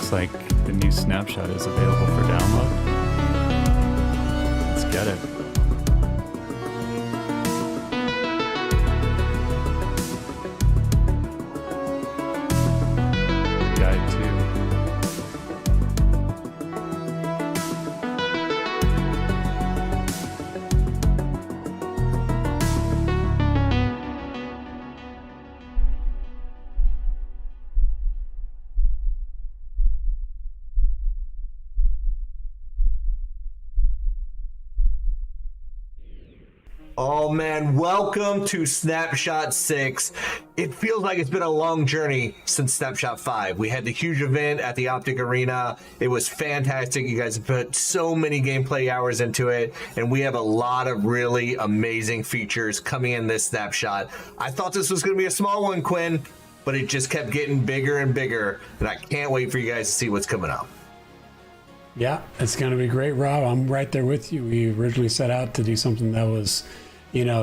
looks like the new Snapshot is available for download. Let's get it. Guide 2. Oh man, welcome to Snapshot 6. It feels like it's been a long journey since Snapshot 5. We had the huge event at the Optic Arena. It was fantastic. You guys have put so many gameplay hours into it, and we have a lot of really amazing features coming in this Snapshot. I thought this was going to be a small one, Quinn, but it just kept getting bigger and bigger, and I can't wait for you guys to see what's coming up. Yeah, it's going to be great, Rob. I'm right there with you. We originally set out to do something that was,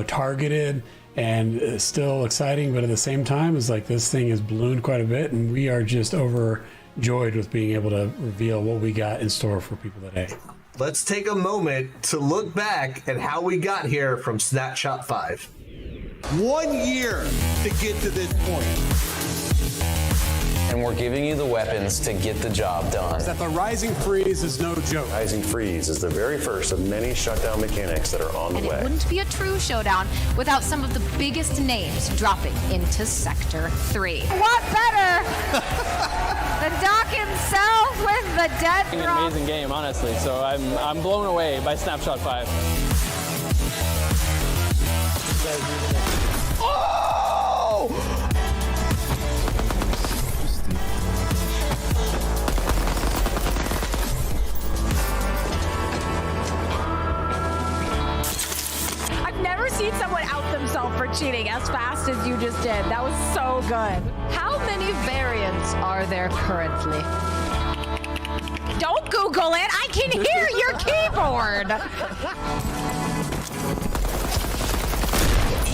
targeted and still exciting, but at the same time, it's like this thing has ballooned quite a bit, and we are just overjoyed with being able to reveal what we got in store for people today. Let's take a moment to look back at how we got here from Snapshot 5. 1 year to get to this point. And we're giving you the weapons to get the job done. That the Rising Freeze is no joke. Rising Freeze is the very first of many shutdown mechanics that are on the way. It wouldn't be a true showdown without some of the biggest names dropping into Sector 3. What better than Doc himself with the Deadrop? An amazing game, honestly. So I'm blown away by Snapshot 5. Oh! I've never seen someone out themselves for cheating as fast as you just did. That was so good. How many variants are there currently? Don't Google it. I can hear your keyboard.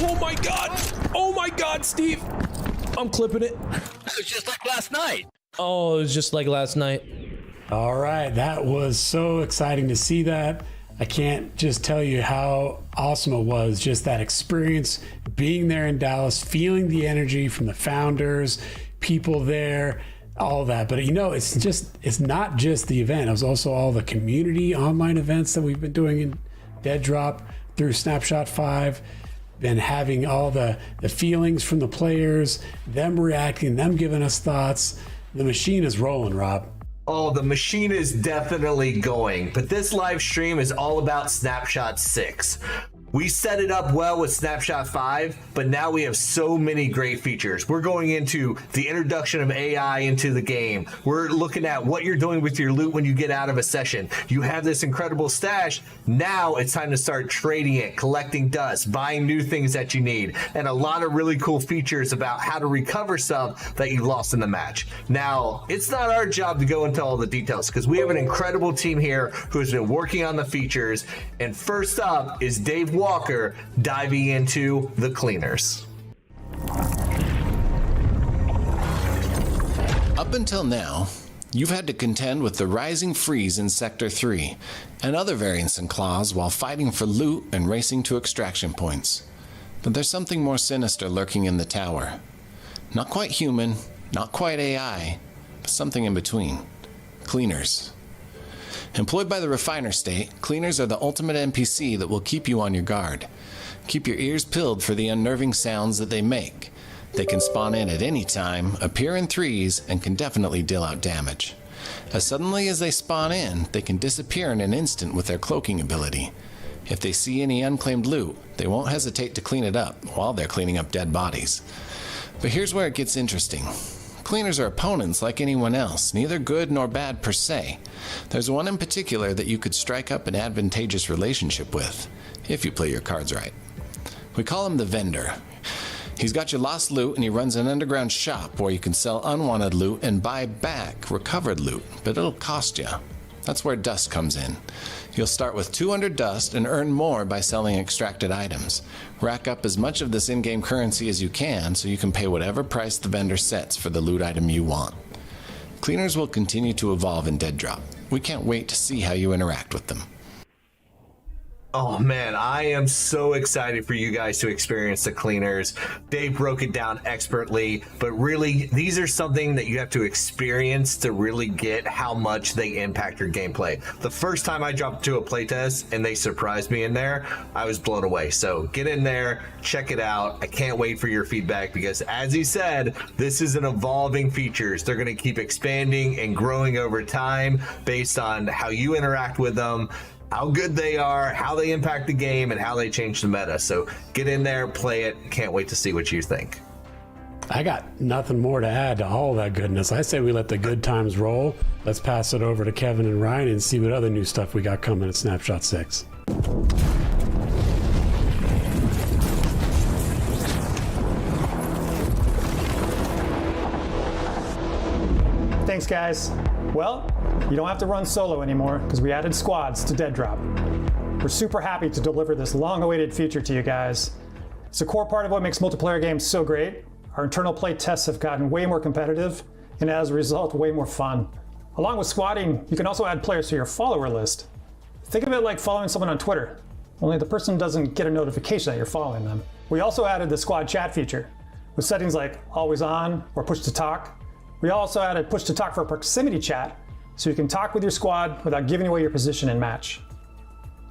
Oh my God! Oh my God, Steve! I'm clipping it. It was just like last night. Oh, it was just like last night. All right, that was so exciting to see that. I can't just tell you how awesome it was, just that experience, being there in Dallas, feeling the energy from the founders, people there, all that. But it's not just the event. It was also all the community online events that we've been doing in Deadrop through Snapshot 5. Then having all the feelings from the players, them reacting, them giving us thoughts. The machine is rolling, Rob. Oh, the machine is definitely going, but this live stream is all about Snapshot 6. We set it up well with Snapshot 5, but now we have so many great features. We're going into the introduction of AI into the game. We're looking at what you're doing with your loot when you get out of a session. You have this incredible stash. Now it's time to start trading it, collecting dust, buying new things that you need, and a lot of really cool features about how to recover stuff that you lost in the match. Now, it's not our job to go into all the details because we have an incredible team here who has been working on the features. And first up is Dave Walker diving into the cleaners. Up until now, you've had to contend with the Rising Freeze in Sector 3 and other variants and claws while fighting for loot and racing to extraction points. But there's something more sinister lurking in the tower. Not quite human, not quite AI, but something in between. Cleaners. Employed by the refiner state, cleaners are the ultimate NPC that will keep you on your guard. Keep your ears peeled for the unnerving sounds that they make. They can spawn in at any time, appear in threes, and can definitely deal out damage. As suddenly as they spawn in, they can disappear in an instant with their cloaking ability. If they see any unclaimed loot, they won't hesitate to clean it up while they're cleaning up dead bodies. But here's where it gets interesting. Cleaners are opponents like anyone else, neither good nor bad per se. There's one in particular that you could strike up an advantageous relationship with, if you play your cards right. We call him the vendor. He's got your lost loot and he runs an underground shop where you can sell unwanted loot and buy back recovered loot, but it'll cost you. That's where dust comes in. You'll start with 200 dust and earn more by selling extracted items. Rack up as much of this in-game currency as you can so you can pay whatever price the vendor sets for the loot item you want. Cleaners will continue to evolve in Deadrop. We can't wait to see how you interact with them. Oh man, I am so excited for you guys to experience the cleaners. Dave broke it down expertly, but really, these are something that you have to experience to really get how much they impact your gameplay. The first time I dropped to a playtest and they surprised me in there, I was blown away. So get in there, check it out. I can't wait for your feedback because as he said, this is an evolving features. They're gonna keep expanding and growing over time based on how you interact with them, how good they are, how they impact the game, and how they change the meta. So get in there, play it. Can't wait to see what you think. I got nothing more to add to all that goodness. I say we let the good times roll. Let's pass it over to Kevin and Ryan and see what other new stuff we got coming at Snapshot 6. Thanks, guys. Well, you don't have to run solo anymore because we added squads to Deadrop. We're super happy to deliver this long-awaited feature to you guys. It's a core part of what makes multiplayer games so great. Our internal play tests have gotten way more competitive and as a result, way more fun. Along with squadding, you can also add players to your follower list. Think of it like following someone on Twitter, only the person doesn't get a notification that you're following them. We also added the squad chat feature with settings like always on or push to talk. We also added push to talk for proximity chat, so you can talk with your squad without giving away your position in match.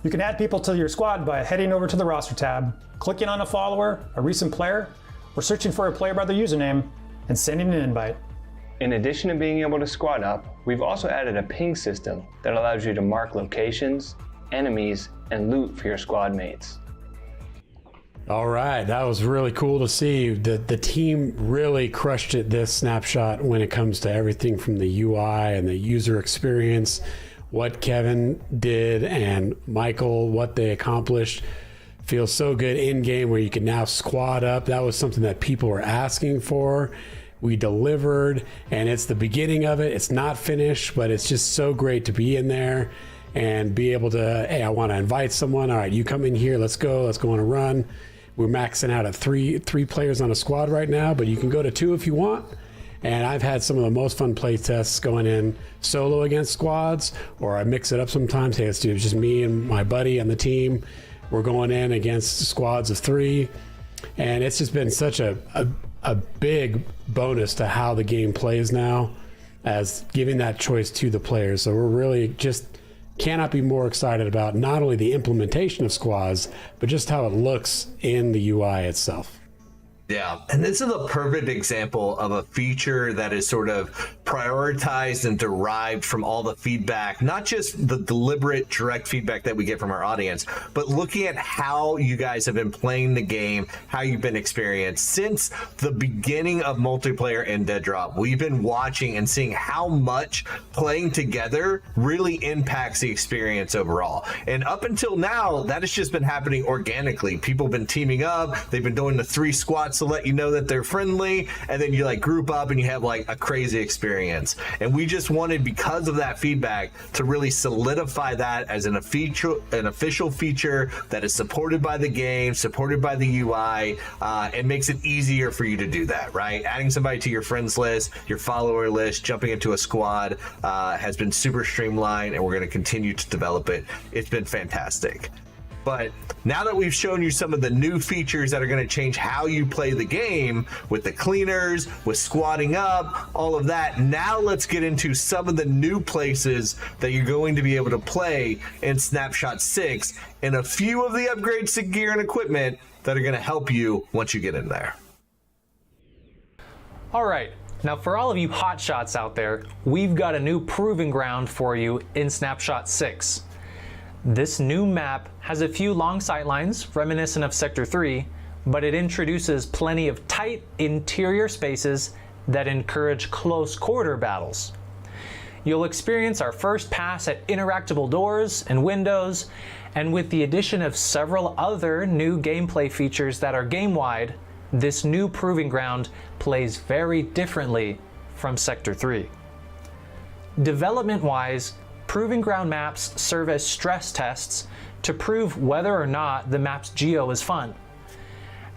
You can add people to your squad by heading over to the roster tab, clicking on a follower, a recent player, or searching for a player by their username, and sending an invite. In addition to being able to squad up, we've also added a ping system that allows you to mark locations, enemies, and loot for your squad mates. All right, that was really cool to see. The team really crushed it this snapshot when it comes to everything from the UI and the user experience, what Kevin did and Michael, what they accomplished. Feels so good in game where you can now squad up. That was something that people were asking for. We delivered, and it's the beginning of it. It's not finished, but it's just so great to be in there and be able to, hey, I want to invite someone. All right, you come in here. Let's go on a run. We're maxing out at three players on a squad right now, but you can go to 2 if you want. And I've had some of the most fun play tests going in solo against squads, or I mix it up sometimes. Hey, it's just me and my buddy on the team. We're going in against squads of 3. And it's just been such a big bonus to how the game plays now, as giving that choice to the players. So we're really just cannot be more excited about not only the implementation of squads, but just how it looks in the UI itself. Yeah, and this is a perfect example of a feature that is sort of prioritized and derived from all the feedback, not just the deliberate direct feedback that we get from our audience, but looking at how you guys have been playing the game, how you've been experienced. Since the beginning of multiplayer in Deadrop, we've been watching and seeing how much playing together really impacts the experience overall. And up until now, that has just been happening organically. People have been teaming up, they've been doing the 3 squads to let you know that they're friendly, and then you like group up and you have like a crazy experience. And we just wanted, because of that feedback, to really solidify that as an official feature that is supported by the game, supported by the UI, and makes it easier for you to do that, right? Adding somebody to your friends list, your follower list, jumping into a squad has been super streamlined, and we're going to continue to develop it. It's been fantastic. But now that we've shown you some of the new features that are going to change how you play the game, with the cleaners, with squatting up, all of that, now let's get into some of the new places that you're going to be able to play in Snapshot 6, and a few of the upgrades to gear and equipment that are going to help you once you get in there. All right, now for all of you hotshots out there, we've got a new proving ground for you in Snapshot 6. This new map has a few long sightlines reminiscent of Sector 3, but it introduces plenty of tight interior spaces that encourage close quarter battles. You'll experience our first pass at interactable doors and windows, and with the addition of several other new gameplay features that are game-wide, this new proving ground plays very differently from Sector 3. Development-wise, Proving Ground maps serve as stress tests to prove whether or not the map's geo is fun.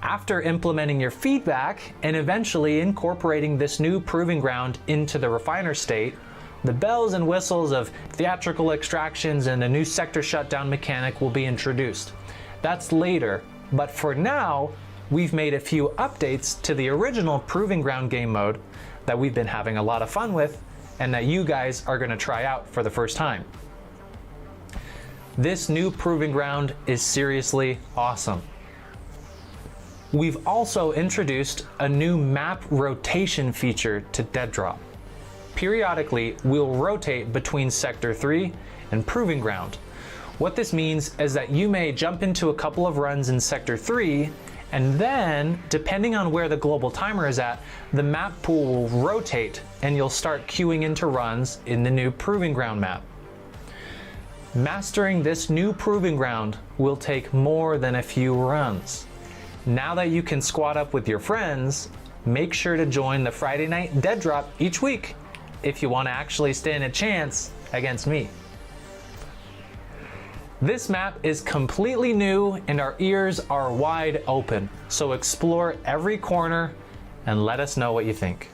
After implementing your feedback and eventually incorporating this new proving ground into the refiner state, the bells and whistles of theatrical extractions and a new sector shutdown mechanic will be introduced. That's later, but for now, we've made a few updates to the original proving ground game mode that we've been having a lot of fun with and that you guys are going to try out for the first time. This new proving ground is seriously awesome. We've also introduced a new map rotation feature to Deadrop. Periodically, we'll rotate between Sector 3 and Proving Ground. What this means is that you may jump into a couple of runs in Sector 3, and then, depending on where the global timer is at, the map pool will rotate and you'll start queuing into runs in the new Proving Ground map. Mastering this new Proving Ground will take more than a few runs. Now that you can squad up with your friends, make sure to join the Friday night Deadrop each week if you want to actually stand a chance against me. This map is completely new and our ears are wide open, so explore every corner and let us know what you think.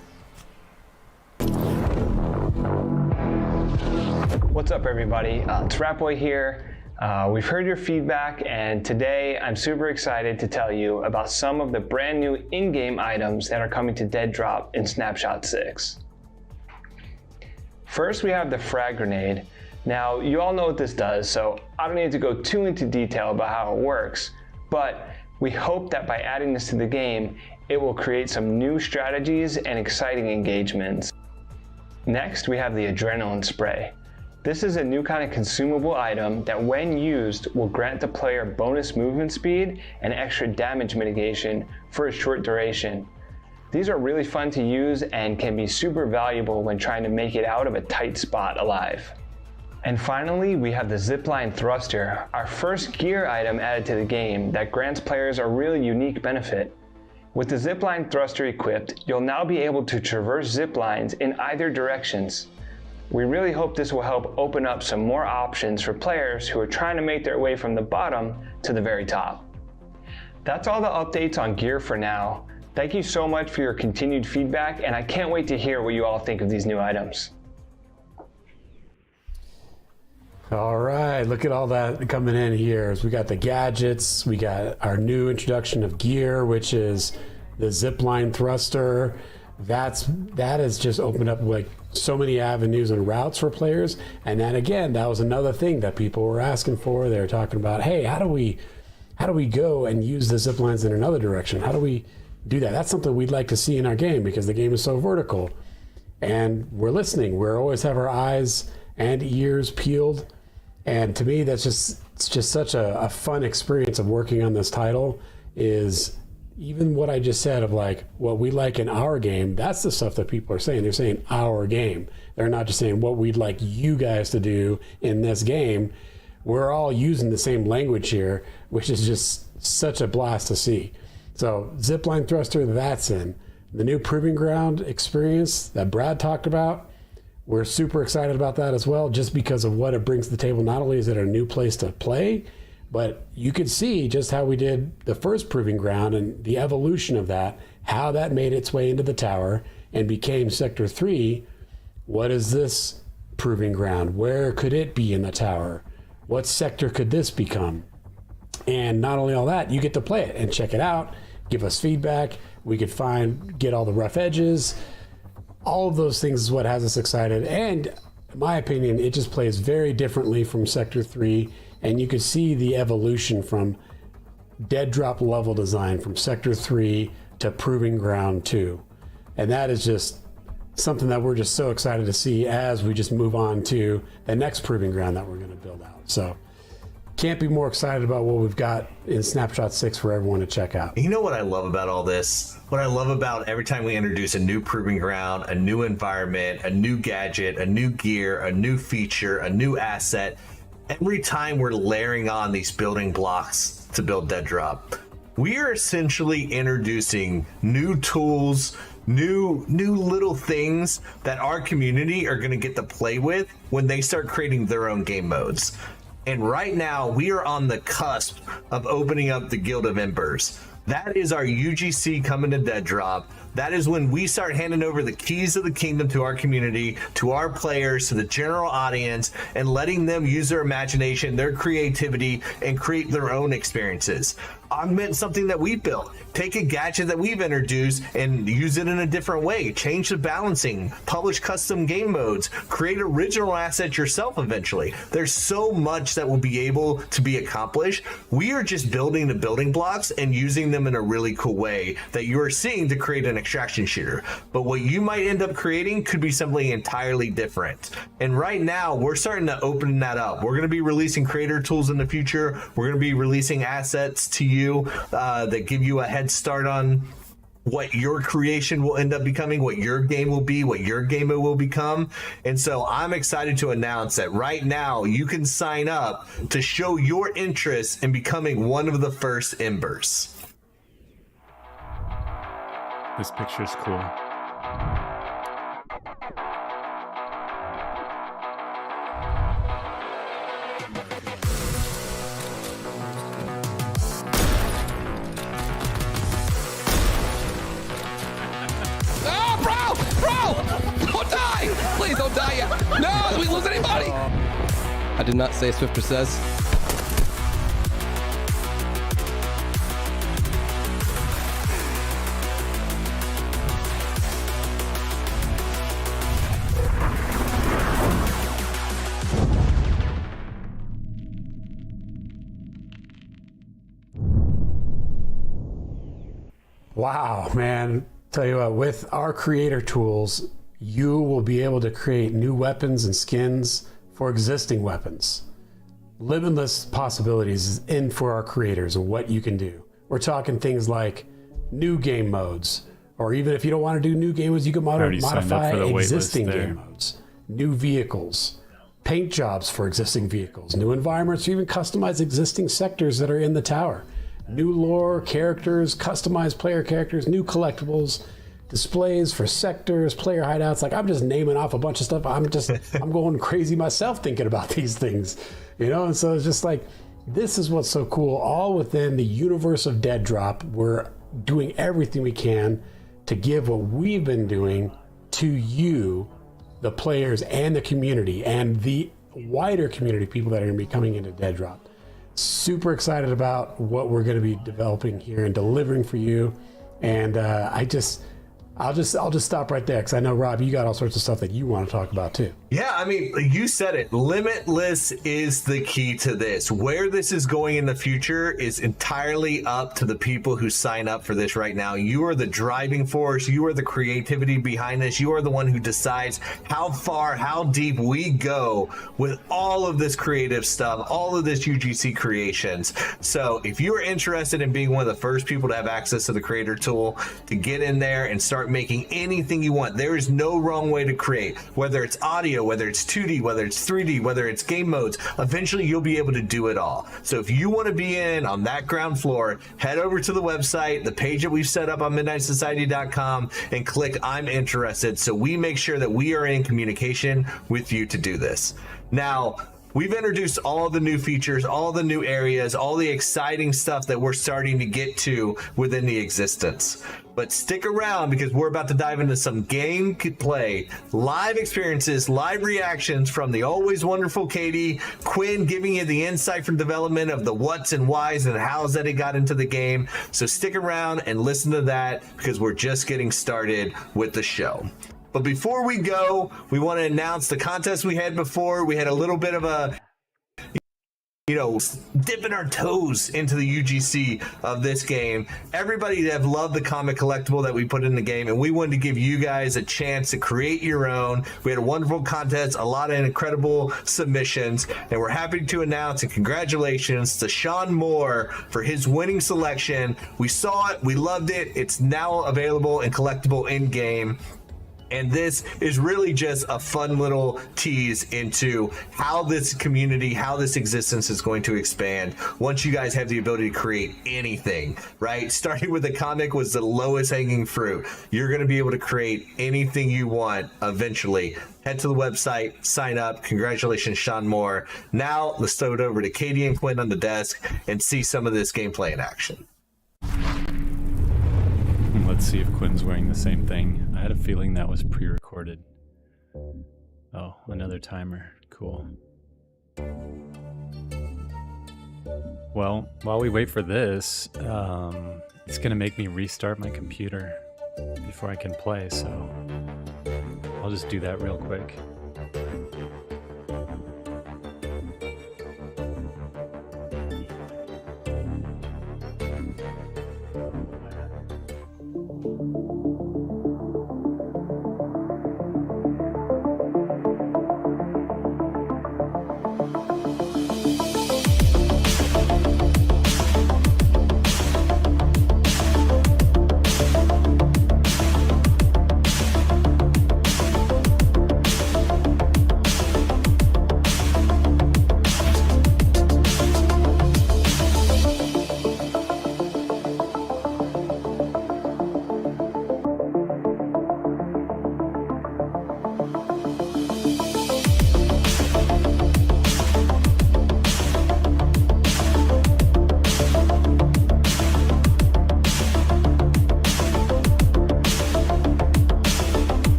What's up, everybody? It's Ratboy here. We've heard your feedback, and today I'm super excited to tell you about some of the brand new in-game items that are coming to Deadrop in Snapshot 6. First, we have the frag grenade. Now, you all know what this does, so I don't need to go too into detail about how it works, but we hope that by adding this to the game, it will create some new strategies and exciting engagements. Next, we have the adrenaline spray. This is a new kind of consumable item that when used will grant the player bonus movement speed and extra damage mitigation for a short duration. These are really fun to use and can be super valuable when trying to make it out of a tight spot alive. And finally, we have the zipline thruster, our first gear item added to the game that grants players a really unique benefit. With the zipline thruster equipped, you'll now be able to traverse zip lines in either directions. We really hope this will help open up some more options for players who are trying to make their way from the bottom to the very top. That's all the updates on gear for now. Thank you so much for your continued feedback, and I can't wait to hear what you all think of these new items. All right, look at all that coming in here. So we got the gadgets, we got our new introduction of gear, which is the zipline thruster. That has just opened up like so many avenues and routes for players. And then again, that was another thing that people were asking for. They were talking about, hey, how do we go and use the zip lines in another direction? How do we do that? That's something we'd like to see in our game because the game is so vertical. And we're listening. We always have our eyes and ears peeled. And to me, it's just such a fun experience of working on this title. Is even what I just said of like what we like in our game, that's the stuff that people are saying. They're saying our game. They're not just saying what we'd like you guys to do in this game. We're all using the same language here, which is just such a blast to see. So zipline thruster, that's in. The new Proving Ground experience that Brad talked about, we're super excited about that as well, just because of what it brings to the table. Not only is it a new place to play, but you could see just how we did the first Proving Ground and the evolution of that, how that made its way into the tower and became Sector 3. What is this Proving Ground? Where could it be in the tower? What sector could this become? And not only all that, you get to play it and check it out, give us feedback. We could get all the rough edges. All of those things is what has us excited. And in my opinion, it just plays very differently from Sector 3. And you could see the evolution from Deadrop level design from Sector 3 to Proving Ground 2. And that is just something that we're just so excited to see as we just move on to the next Proving Ground that we're going to build out. So can't be more excited about what we've got in Snapshot 6 for everyone to check out. You know what I love about all this? What I love about every time we introduce a new Proving Ground, a new environment, a new gadget, a new gear, a new feature, a new asset, every time we're layering on these building blocks to build Deadrop, we are essentially introducing new tools, new little things that our community are going to get to play with when they start creating their own game modes. And right now we are on the cusp of opening up the Guild of Embers. That is our UGC coming to Deadrop. That is when we start handing over the keys of the kingdom to our community, to our players, to the general audience, and letting them use their imagination, their creativity, and create their own experiences. Augment something that we built. Take a gadget that we've introduced and use it in a different way. Change the balancing, publish custom game modes, create original assets yourself eventually. There's so much that will be able to be accomplished. We are just building the building blocks and using them in a really cool way that you are seeing to create an extraction shooter. But what you might end up creating could be something entirely different. And right now, we're starting to open that up. We're going to be releasing creator tools in the future. We're going to be releasing assets to you that give you a head start on what your creation will end up becoming, what your game will be, what your game will become. And so I'm excited to announce that right now you can sign up to show your interest in becoming one of the first Embers. This picture's cool. Don't die! Please don't die yet! No! Did we lose anybody? I did not say Swifter says. Wow, man. Tell you what, with our creator tools, you will be able to create new weapons and skins for existing weapons. Limitless possibilities is in for our creators and what you can do. We're talking things like new game modes, or even if you don't want to do new game modes, you can modify existing game modes, new vehicles, paint jobs for existing vehicles, new environments, or even customize existing sectors that are in the tower. New lore, characters, customized player characters, new collectibles, displays for sectors, player hideouts. Like, I'm just naming off a bunch of stuff. I'm going crazy myself thinking about these things, you know? And so it's just like, this is what's so cool. All within the universe of Deadrop, we're doing everything we can to give what we've been doing to you, the players and the community and the wider community of people that are going to be coming into Deadrop. Super excited about what we're going to be developing here and delivering for you. And I'll just stop right there because I know, Rob, you got all sorts of stuff that you want to talk about too. Yeah, I mean, you said it. Limitless is the key to this. Where this is going in the future is entirely up to the people who sign up for this right now. You are the driving force. You are the creativity behind this. You are the one who decides how far, how deep we go with all of this creative stuff, all of this UGC creations. So if you're interested in being one of the first people to have access to the creator tool, to get in there and start making anything you want, there is no wrong way to create, whether it's audio, whether it's 2D, whether it's 3D, whether it's game modes. Eventually you'll be able to do it all. So if you want to be in on that ground floor, head over to the website, the page that we've set up on midnightsociety.com, and click I'm interested, so we make sure that we are in communication with you to do this. Now, we've introduced all the new features, all the new areas, all the exciting stuff that we're starting to get to within the existence. But stick around because we're about to dive into some gameplay, live experiences, live reactions from the always wonderful Katie, Quinn giving you the insight from development of the what's and whys and hows that it got into the game. So stick around and listen to that because we're just getting started with the show. But before we go, we want to announce the contest we had before. We had a little bit of a, dipping our toes into the UGC of this game. Everybody have loved the comic collectible that we put in the game, and we wanted to give you guys a chance to create your own. We had a wonderful contest, a lot of incredible submissions, and we're happy to announce and congratulations to Sean Moore for his winning selection. We saw it, we loved it. It's now available and collectible in game. And this is really just a fun little tease into how this community, how this existence is going to expand once you guys have the ability to create anything, right? Starting with the comic was the lowest hanging fruit. You're going to be able to create anything you want eventually. Head to the website, sign up. Congratulations, Sean Moore. Now let's throw it over to Katie and Quinn on the desk and see some of this gameplay in action. Let's see if Quinn's wearing the same thing. I had a feeling that was pre-recorded. Oh, another timer. Cool. Well, while we wait for this, it's gonna make me restart my computer before I can play, so I'll just do that real quick.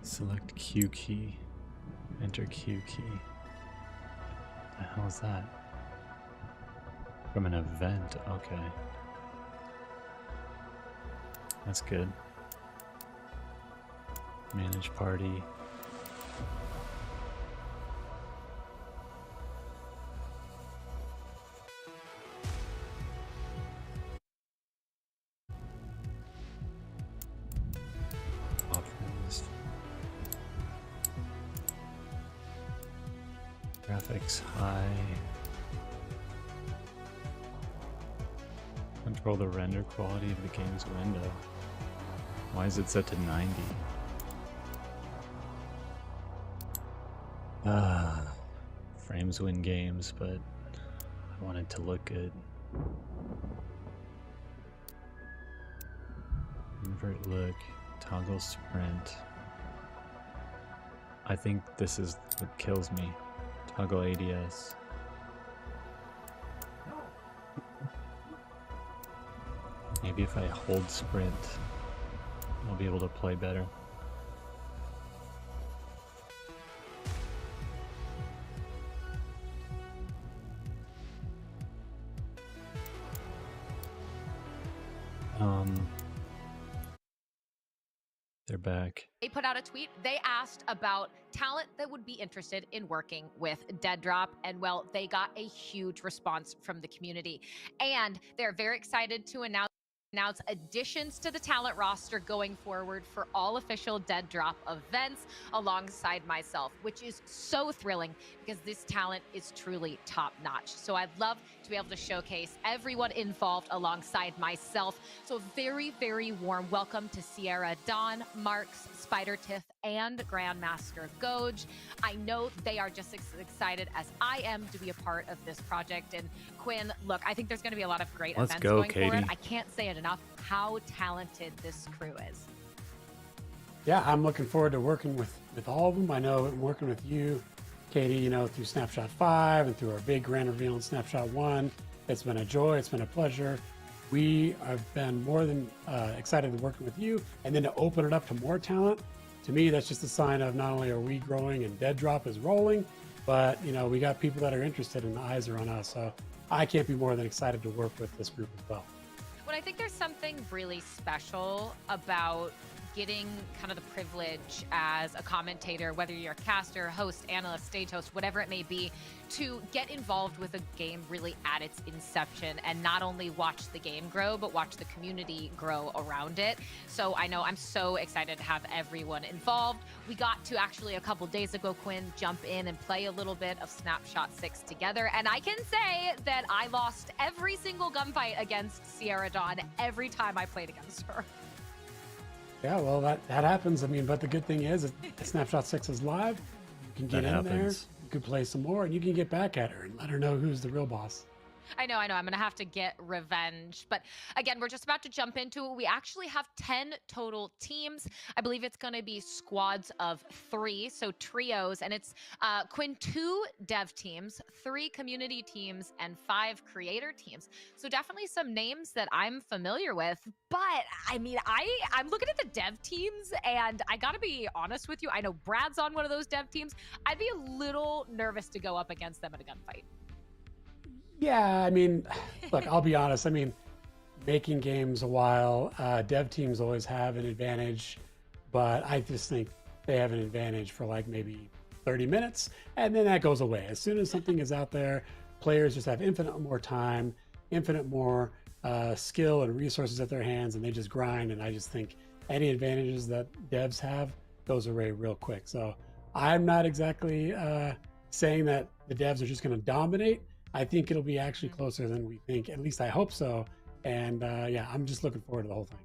Select Q key. Enter Q key. What the hell is that? From an event, okay. That's good. Manage party. Options. Graphics high. Control the render quality of the game's window. Why is it set to 90? Frames win games, but I want it to look good. Invert look, toggle sprint. I think this is what kills me. Toggle ADS. Maybe if I hold sprint, I'll be able to play better. They're back. They put out a tweet. They asked about talent that would be interested in working with Deadrop. And well, they got a huge response from the community. And they're very excited to announce additions to the talent roster going forward for all official Deadrop events alongside myself, which is so thrilling because this talent is truly top-notch. So I'd love to be able to showcase everyone involved alongside myself. So a very, very warm welcome to Sierra Dawn, Marks, Spider Tiff, and Grandmaster Goj. I know they are just as excited as I am to be a part of this project. And Quinn, look, I think there's going to be a lot of great events going forward. I can't say it enough how talented this crew is. Yeah, I'm looking forward to working with all of them. I know I'm working with you, Katie, you know, through Snapshot 5 and through our big grand reveal in Snapshot 1. It's been a joy. It's been a pleasure. We have been more than excited to working with you, and then to open it up to more talent. To me, that's just a sign of not only are we growing and Deadrop is rolling, but, you know, we got people that are interested and the eyes are on us. So I can't be more than excited to work with this group as well. But I think there's something really special about getting kind of the privilege as a commentator, whether you're a caster, host, analyst, stage host, whatever it may be, to get involved with a game really at its inception and not only watch the game grow, but watch the community grow around it. So I know I'm so excited to have everyone involved. We got to actually a couple days ago, Quinn, jump in and play a little bit of Snapshot 6 together. And I can say that I lost every single gunfight against Sierra Dawn every time I played against her. Yeah, well, that happens. I mean, but the good thing is Snapshot 6 is live. You can get in there, you can play some more, and you can get back at her and let her know who's the real boss. I know. I'm going to have to get revenge. But again, we're just about to jump into it. We actually have 10 total teams. I believe it's going to be squads of 3, so trios. And it's, Quinn, 2 dev teams, 3 community teams, and 5 creator teams. So definitely some names that I'm familiar with. But, I mean, I'm looking at the dev teams, and I got to be honest with you. I know Brad's on one of those dev teams. I'd be a little nervous to go up against them in a gunfight. Yeah, I mean, look, I'll be honest. I mean, making games a while, dev teams always have an advantage, but I just think they have an advantage for like maybe 30 minutes, and then that goes away. As soon as something is out there, players just have infinite more time, infinite more skill and resources at their hands, and they just grind. And I just think any advantages that devs have goes away real quick. So I'm not exactly saying that the devs are just going to dominate. I think it'll be actually closer than we think. At least I hope so. And yeah, I'm just looking forward to the whole thing.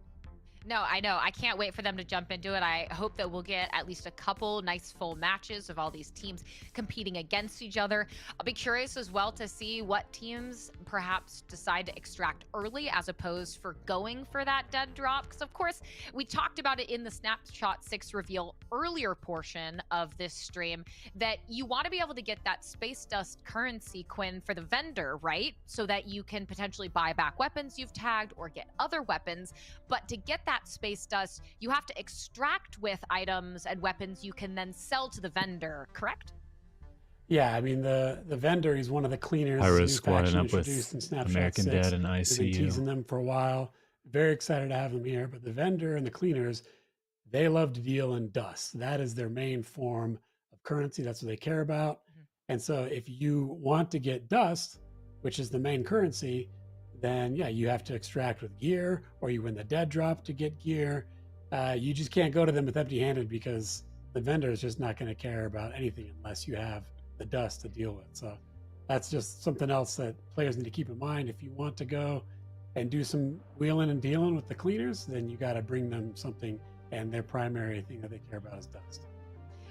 No, I know. I can't wait for them to jump into it. I hope that we'll get at least a couple nice full matches of all these teams competing against each other. I'll be curious as well to see what teams perhaps decide to extract early as opposed for going for that dead drop. Because of course, we talked about it in the Snapshot 6 reveal earlier portion of this stream that you want to be able to get that space dust currency, Quinn, for the vendor, right? So that you can potentially buy back weapons you've tagged or get other weapons. But to get that space dust, you have to extract with items and weapons you can then sell to the vendor, correct? Yeah, I mean, the vendor is one of the cleaners. I was squatting up with American American Dad and ICU. We've been teasing them for a while. Very excited to have them here. But the vendor and the cleaners, they love to deal in dust. That is their main form of currency. That's what they care about. Mm-hmm. And so if you want to get dust, which is the main currency, then yeah, you have to extract with gear, or you win the dead drop to get gear. You just can't go to them with empty-handed because the vendor is just not going to care about anything unless you have the dust to deal with. So that's just something else that players need to keep in mind. If you want to go and do some wheeling and dealing with the cleaners, then you got to bring them something, and their primary thing that they care about is dust.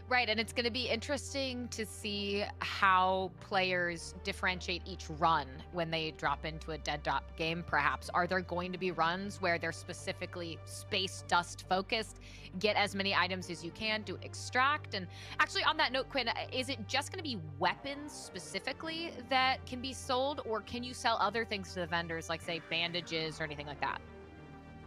Right, and it's going to be interesting to see how players differentiate each run when they drop into a Deadrop game, perhaps. Are there going to be runs where they're specifically space dust focused, get as many items as you can to extract? And actually, on that note, Quinn, is it just going to be weapons specifically that can be sold, or can you sell other things to the vendors, like, say, bandages or anything like that?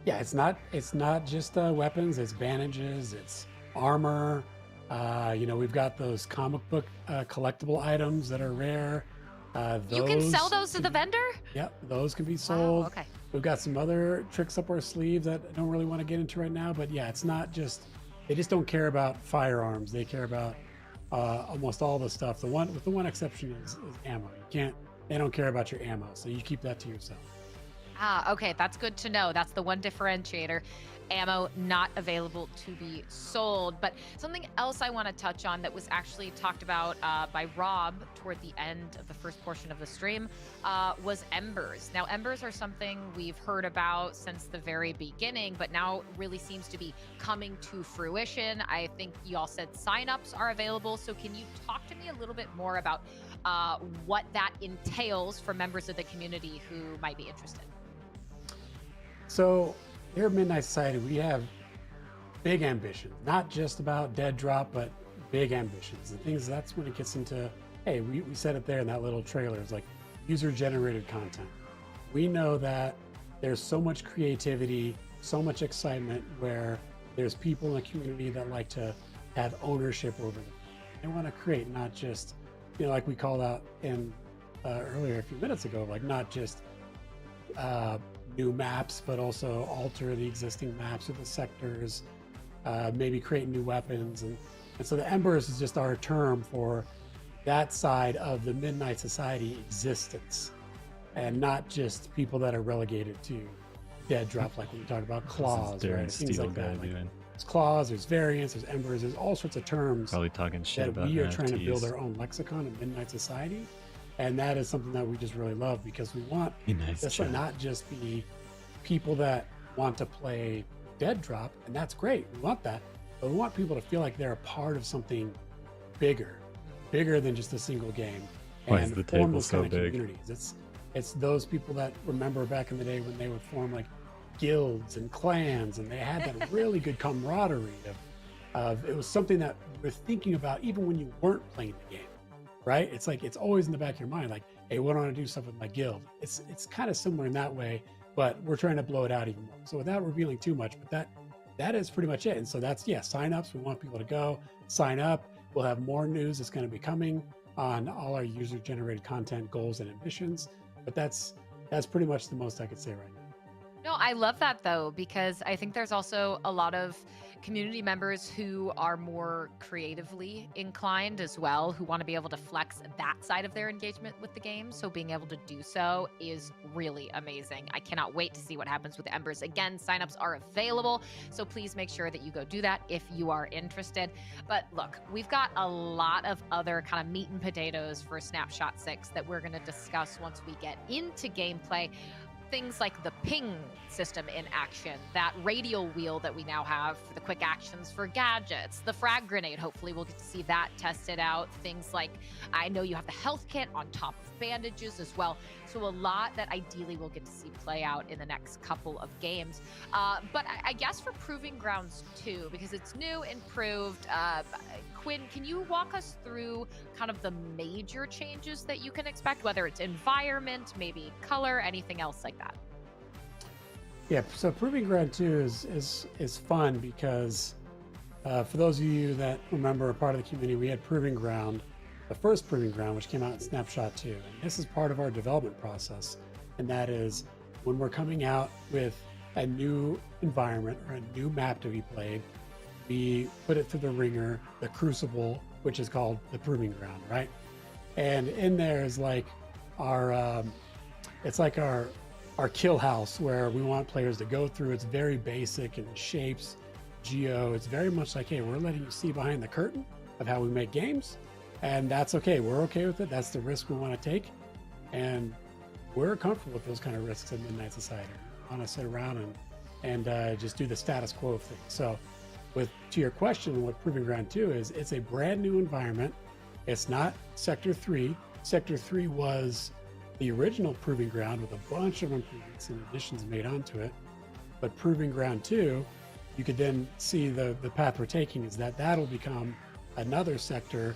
Yeah, it's not just weapons, it's bandages, it's armor. We've got those comic book collectible items that are rare. You can sell those to the vendor? Yep, those can be sold. Wow, okay. We've got some other tricks up our sleeve that I don't really want to get into right now, but yeah, it's not just, they just don't care about firearms. They care about almost all the stuff. With the one exception is ammo. They don't care about your ammo, so you keep that to yourself. Okay, that's good to know. That's the one differentiator. Ammo not available to be sold. But something else I want to touch on that was actually talked about by Rob toward the end of the first portion of the stream was embers. Now, embers are something we've heard about since the very beginning, but now really seems to be coming to fruition. I think you all said signups are available. So can you talk to me a little bit more about what that entails for members of the community who might be interested? So here at Midnight Society, we have big ambitions, not just about Deadrop, but big ambitions. And things, that's when it gets into, hey, we said it there in that little trailer, it's like user-generated content. We know that there's so much creativity, so much excitement, where there's people in the community that like to have ownership over them. They want to create, not just, like we called out in earlier a few minutes ago, like not just new maps, but also alter the existing maps of the sectors, maybe create new weapons. And so the Embers is just our term for that side of the Midnight Society existence, and not just people that are relegated to Deadrop, like when we talk about claws, right? Things like that. Like, there's claws, there's variants, there's embers, there's all sorts of terms probably talking shit that about we are NFTs. trying to build our own lexicon of Midnight Society. And that is something that we just really love, because we want this to not just be people that want to play Deadrop, and that's great. We want that, but we want people to feel like they're a part of something bigger than just a single game. Why is the form table those so kind of big? communities. It's those people that remember back in the day when they would form like guilds and clans, and they had that really good camaraderie of it was something that you were thinking about even when you weren't playing the game. Right? It's like, it's always in the back of your mind, like, hey, what do I want to do stuff with my guild? It's kind of similar in that way, but we're trying to blow it out even more. So without revealing too much, but that is pretty much it. And so that's, signups. We want people to go sign up. We'll have more news that's going to be coming on all our user-generated content goals and ambitions. But that's pretty much the most I could say right now. No, I love that though, because I think there's also a lot of community members who are more creatively inclined as well, who want to be able to flex that side of their engagement with the game. So being able to do so is really amazing. I cannot wait to see what happens with Embers. Again, signups are available, so please make sure that you go do that if you are interested. But look, we've got a lot of other kind of meat and potatoes for Snapshot 6 that we're going to discuss once we get into gameplay. Things like the ping system in action, that radial wheel that we now have for the quick actions for gadgets, the frag grenade, hopefully we'll get to see that tested out. Things like, I know you have the health kit on top of bandages as well. So a lot that ideally we'll get to see play out in the next couple of games. But I guess for Proving Grounds 2, because it's new, improved, Quinn, can you walk us through kind of the major changes that you can expect, whether it's environment, maybe color, anything else like that? Yeah, so Proving Ground 2 is fun because for those of you that remember a part of the community, we had Proving Ground, the first Proving Ground, which came out in Snapshot 2. And this is part of our development process. And that is when we're coming out with a new environment or a new map to be played, we put it through the ringer, the crucible, which is called the Proving Ground, right? And in there is like our, it's like our kill house where we want players to go through. It's very basic in shapes, geo. It's very much like, hey, we're letting you see behind the curtain of how we make games. And that's okay. We're okay with it. That's the risk we want to take. And we're comfortable with those kind of risks in Midnight Society. We want to sit around and just do the status quo of things. So to your question, what Proving Ground 2 is, it's a brand new environment. It's not Sector 3. Sector 3 was the original Proving Ground with a bunch of improvements and additions made onto it. But Proving Ground 2, you could then see the path we're taking is that'll become another sector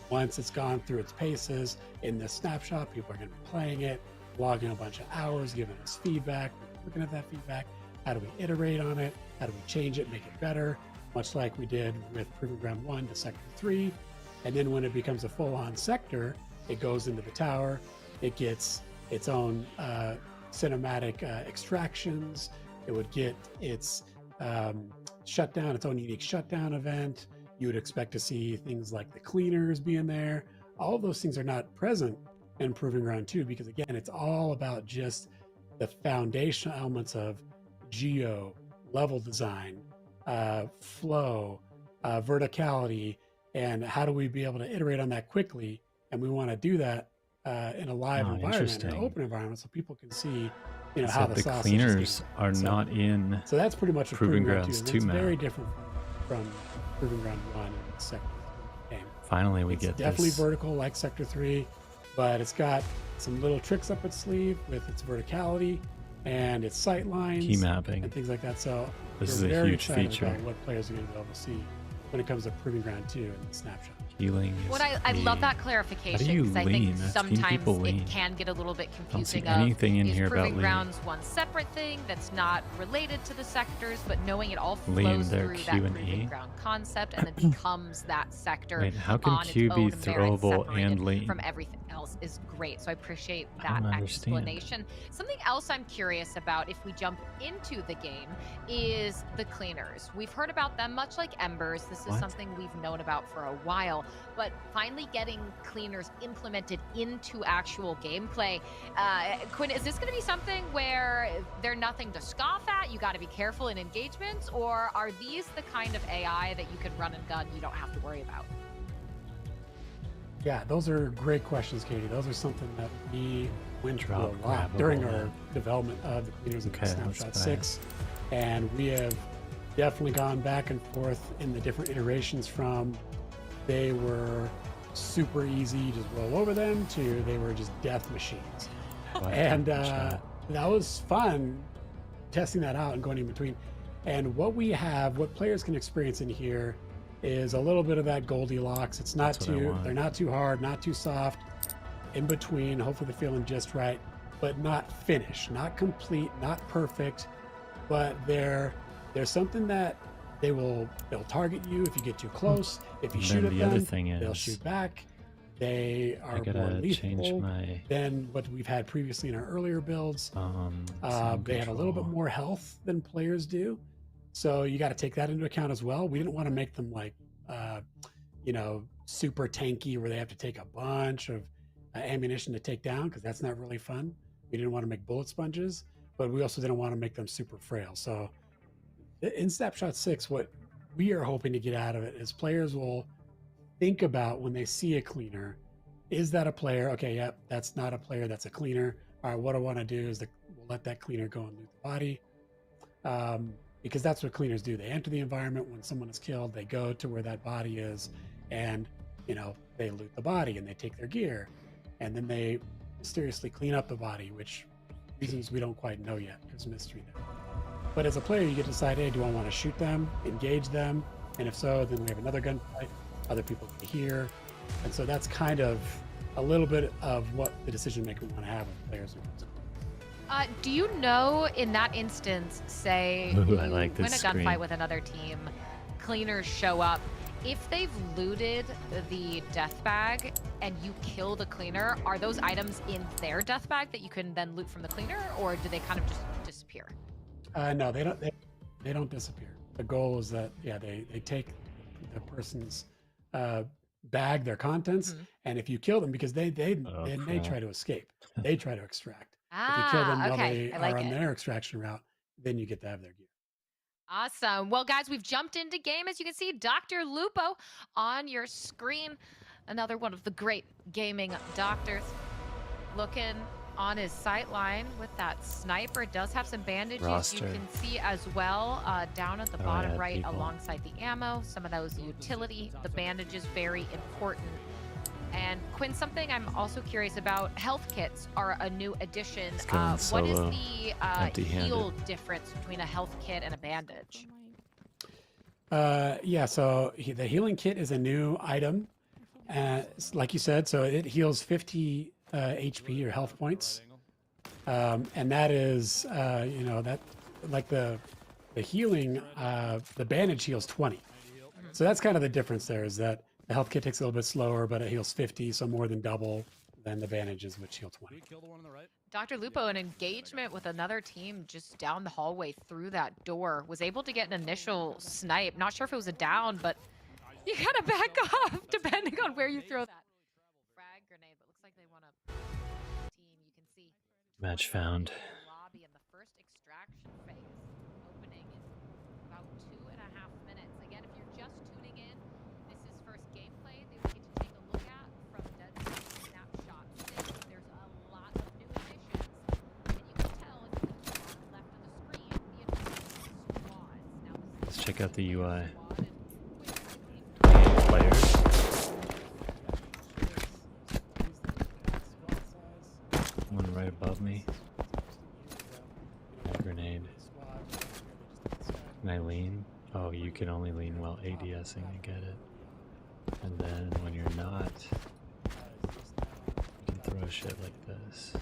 once it's gone through its paces. In this snapshot, people are going to be playing it, logging a bunch of hours, giving us feedback, looking at that feedback. How do we iterate on it? How do we change it, make it better? Much like we did with Proving Ground 1 to Sector 3. And then when it becomes a full-on sector, it goes into the tower. It gets its own cinematic extractions. It would get its shutdown, its own unique shutdown event. You would expect to see things like the cleaners being there. All of those things are not present in Proving Ground 2 because, again, it's all about just the foundational elements of geo, level design, flow, verticality, and how do we be able to iterate on that quickly. And we want to do that in a live environment, an open environment, so people can see, how the sausage cleaners are not in. So that's pretty much Proving Grounds 2 It's map. very different from Proving Ground 1 and Sector 3 game. Finally, we It's get definitely this. vertical like Sector 3, but it's got some little tricks up its sleeve with its verticality and its sight lines, Key mapping. and things like that. So This we're is a very huge excited feature. about what players are going to be able to see when it comes to Proving Ground 2 and the Snapshot. Healing is What I love key. that clarification you because I think lean? I've seen sometimes people lean. it can get a little bit Don't see confusing. anything in is here about Proving lean. Grounds one separate thing that's not related to the sectors, but knowing it all Lean, flows their through Q that and Proving E. Ground concept and then becomes that sector Wait, how can on Q its be own merit, throwable separated and lean? from everything else is great. So I appreciate I that don't understand. explanation. Something else I'm curious about if we jump into the game is the cleaners. We've heard about them much like Embers. This is What? something we've known about for a while, but finally getting cleaners implemented into actual gameplay. Quinn, is this going to be something where they're nothing to scoff at? You got to be careful in engagements, or are these the kind of AI that you can run and gun, you don't have to worry about? Yeah, those are great questions, Katie. Those are something that we went through a Drop lot grabbable. during our development of the cleaners in Okay, let's Snapshot buy 6. And we have definitely gone back and forth in the different iterations from they were super easy, just roll over them, to they were just death machines. And that was fun testing that out and going in between. And what we have, what players can experience in here is a little bit of that Goldilocks. It's not That's what I want. they're not too hard, not too soft, in between. Hopefully they're feeling just right, but not finished, not complete, not perfect, but there's something that they'll target you if you get too close. If you And shoot then at the other them, thing they'll is, shoot back. They I are more gotta change lethal my than what we've had previously in our earlier builds. sound They have a little bit control. more health than players do, so you got to take that into account as well. We didn't want to make them like super tanky where they have to take a bunch of ammunition to take down, because that's not really fun. We didn't want to make bullet sponges, but we also didn't want to make them super frail. So in Snapshot 6, what we are hoping to get out of it is players will think about when they see a cleaner, is that a player? Okay, yep, that's not a player, that's a cleaner. All right, what I want to do is we'll let that cleaner go and loot the body, because that's what cleaners do. They enter the environment when someone is killed, they go to where that body is, and they loot the body and they take their gear, and then they mysteriously clean up the body, which reasons we don't quite know yet. There's mystery there. But as a player, you get to decide, hey, do I want to shoot them, engage them? And if so, then we have another gunfight. Other people can hear. And so that's kind of a little bit of what the decision maker we want to have with players. Do you know, in that instance, say Ooh, you I like win a this gunfight screen. with another team, cleaners show up, if they've looted the death bag and you kill the cleaner, are those items in their death bag that you can then loot from the cleaner, or do they kind of just disappear? No, they don't. They don't disappear. The goal is that they take the person's bag, their contents, and if you kill them, because they try to escape, they try to extract. If you kill them while they are on their extraction route, then you get to have their gear. Awesome. Well, guys, we've jumped into game. As you can see, Dr. Lupo on your screen. Another one of the great gaming doctors. Looking on his sight line with that sniper. Does have some bandages. Roster. You can see as well down at the bottom right people. alongside the ammo. Some of those utility. The bandages very important. And Quinn, something I'm also curious about, health kits are a new addition. What is solo, the heal difference between a health kit and a bandage? Yeah, so the healing kit is a new item. Like you said, so it heals 50 HP or health points. And that is, you know, that like the healing, the bandage heals 20. So that's kind of the difference there, is that the health kit takes a little bit slower, but it heals 50, so more than double than the bandages, which heal 20. Dr. Lupo, an engagement with another team just down the hallway through that door, was able to get an initial snipe. Not sure if it was a down, but you gotta back off depending on where you throw that frag grenade. But looks like they want a team. You can see Match found. lobby and the first extraction phase opening in about 2.5 minutes. Again, if you're just tuning in, this is first gameplay that we get to take a look at from Deadrop Snapshot 6. There's a lot of new additions, and you can tell if you look to the left of the screen the additional squads. Now this Let's check out the UI. is Players. One right above me. A grenade. Can I lean? Oh, you can only lean while ADSing, I get it. And then when you're not, you can throw shit like this.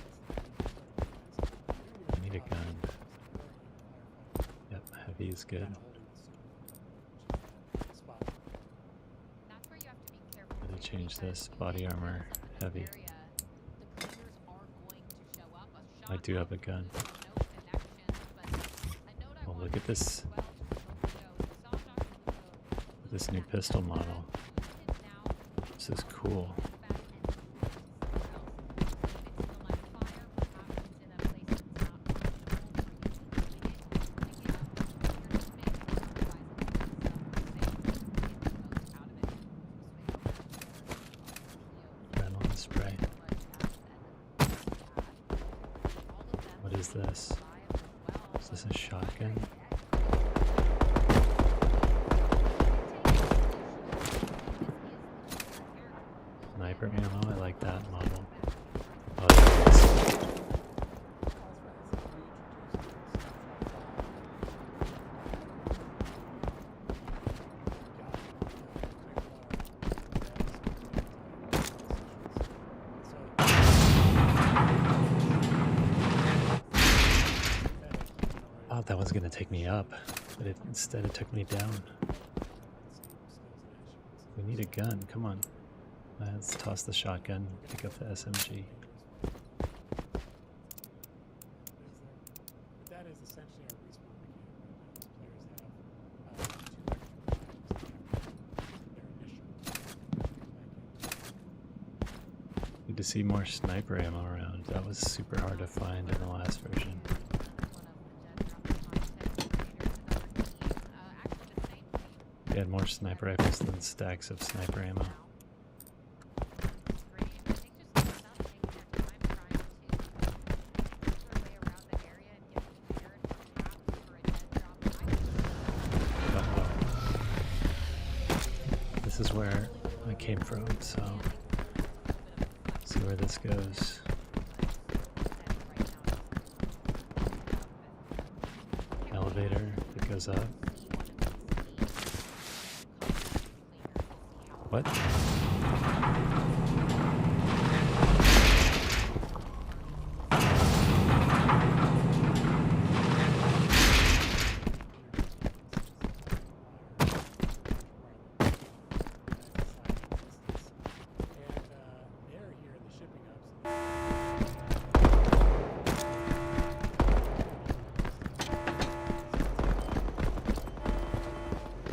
I need a gun. Yep, heavy is good. that's where you have to be careful. How do I change this? Body armor, heavy. The cleaners are going to show up. A I shot do have a gun. no connections, but a note I Oh, want look at this. well to show. We saw Dr. Lupo This new pistol model. This is cool. Adrenaline spray. What is this? Is this a shotgun? Sniper ammo, I like that model. Oh, yeah, this. Oh, that one's gonna take me up, but instead it took me down. We need a gun, come on. Let's toss the shotgun, pick up the SMG. That is essentially our respawn mechanic. Good to see more sniper ammo around. That was super hard to find in the last version. We had more sniper rifles than stacks of sniper ammo. This is where I came from, so see where this goes. Elevator that goes up. What?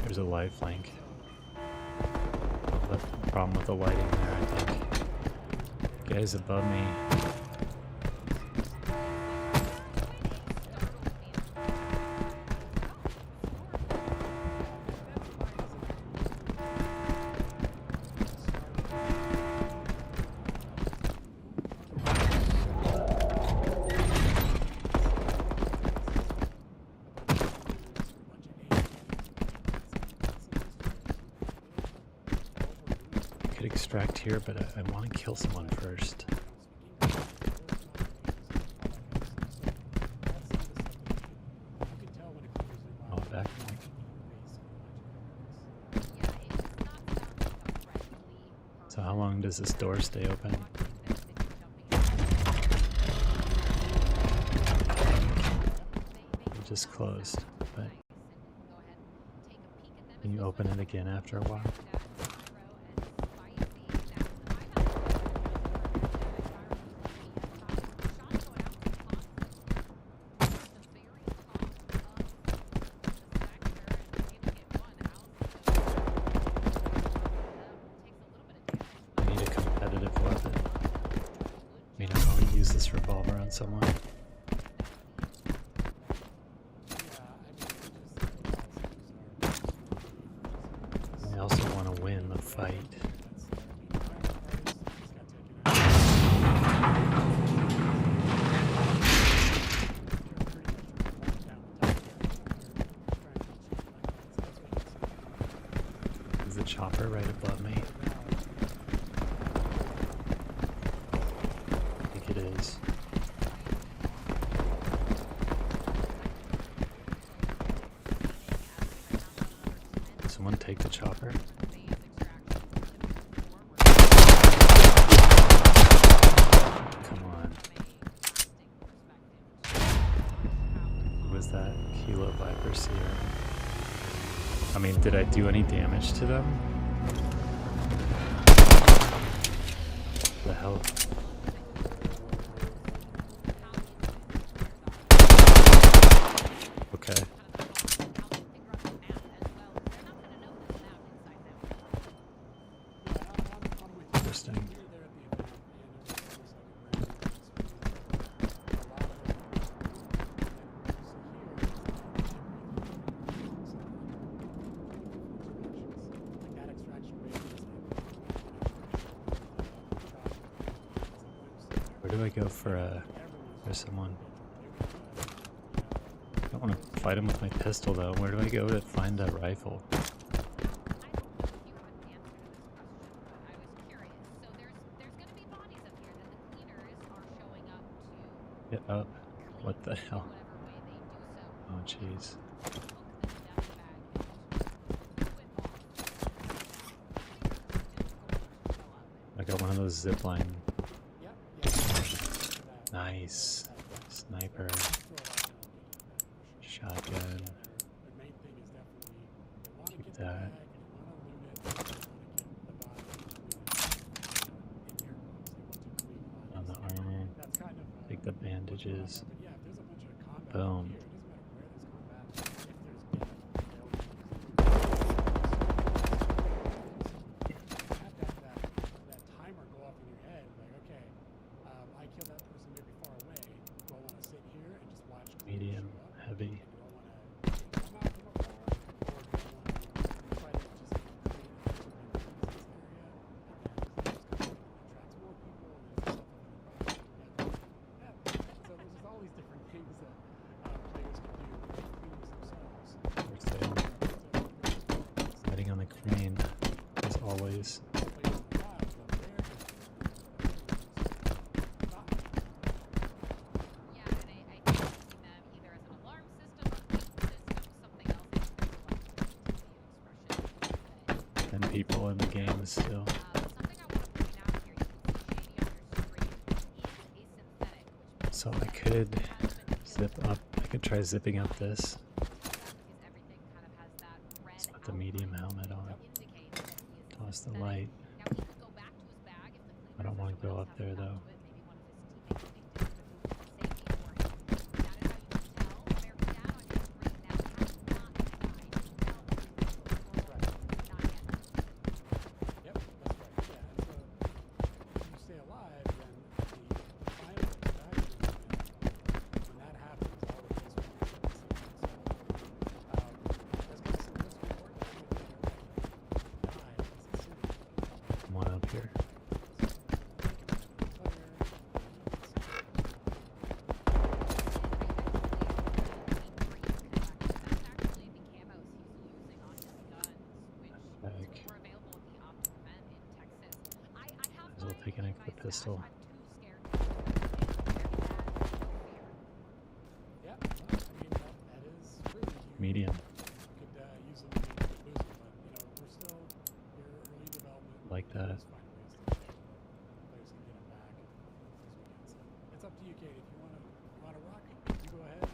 There's a life link. The problem with the lighting there, I think. Guys above me. could extract here, but I want to kill someone first. Oh, back. So how long does this door stay open? It just closed, but can you open it again after a while? I need a competitive weapon. I mean, I want to use this revolver on someone. I also want to win the fight. Is the chopper right above me? I think it is. Someone take the chopper. Come on. What was that? Kilo Viper Serum. I mean, did I do any damage to them? The hell? Okay. Interesting. Where do I go for someone? I don't want to fight him with my pistol though. Where do I go to find a rifle? Get up. What the hell? Oh jeez. I got one of those zipline. Nice. Sniper. Shotgun. Keep that. On the armor. Take the bandages. Boom. Medium, heavy. Heading on the crane, as always. People in the game still. So I could zip up. I could try zipping up this. Let's put the medium helmet on. Toss the light. I don't want to go up there though. Come on up here. pistol. Yeah, well, I mean, that is true. Medium. You could use them to lose them, but we're still your early development. Like that. Players can get them back as we get. So it's up to you, Katie. If you want to rock it, you go ahead.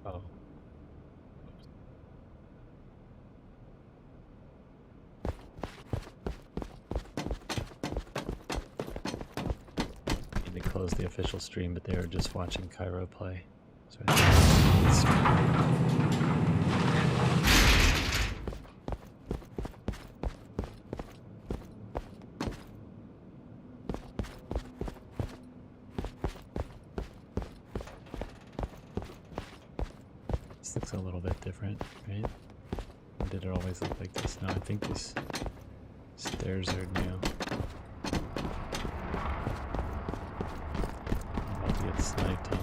Oh. Need to close the official stream, but they were just watching Cairo play. So this looks a little bit different, right? Or did it always look like this? No, I think these stairs are new. I'm about to get sniped up.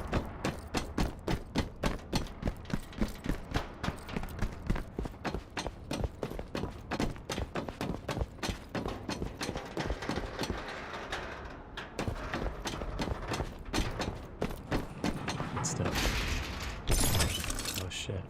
Good stuff. Oh shit.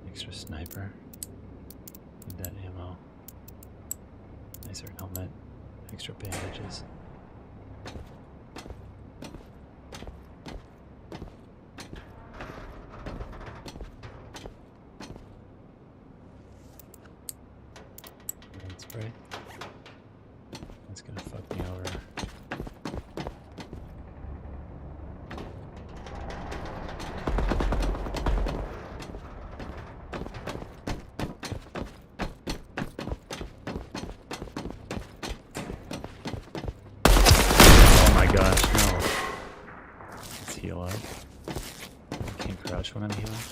Extra sniper. Need that ammo. Nicer helmet. Extra bandages. Red spray. That's gonna fuck me over. Gosh, no. Let's heal up. I can't crouch when I'm healing.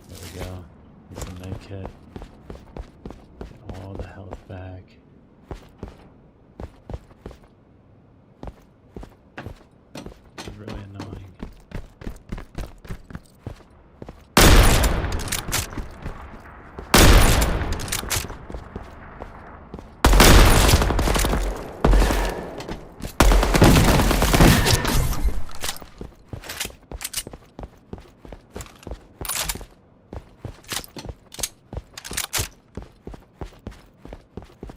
There we go. Need some med kit. Get all the health back. It's really annoying.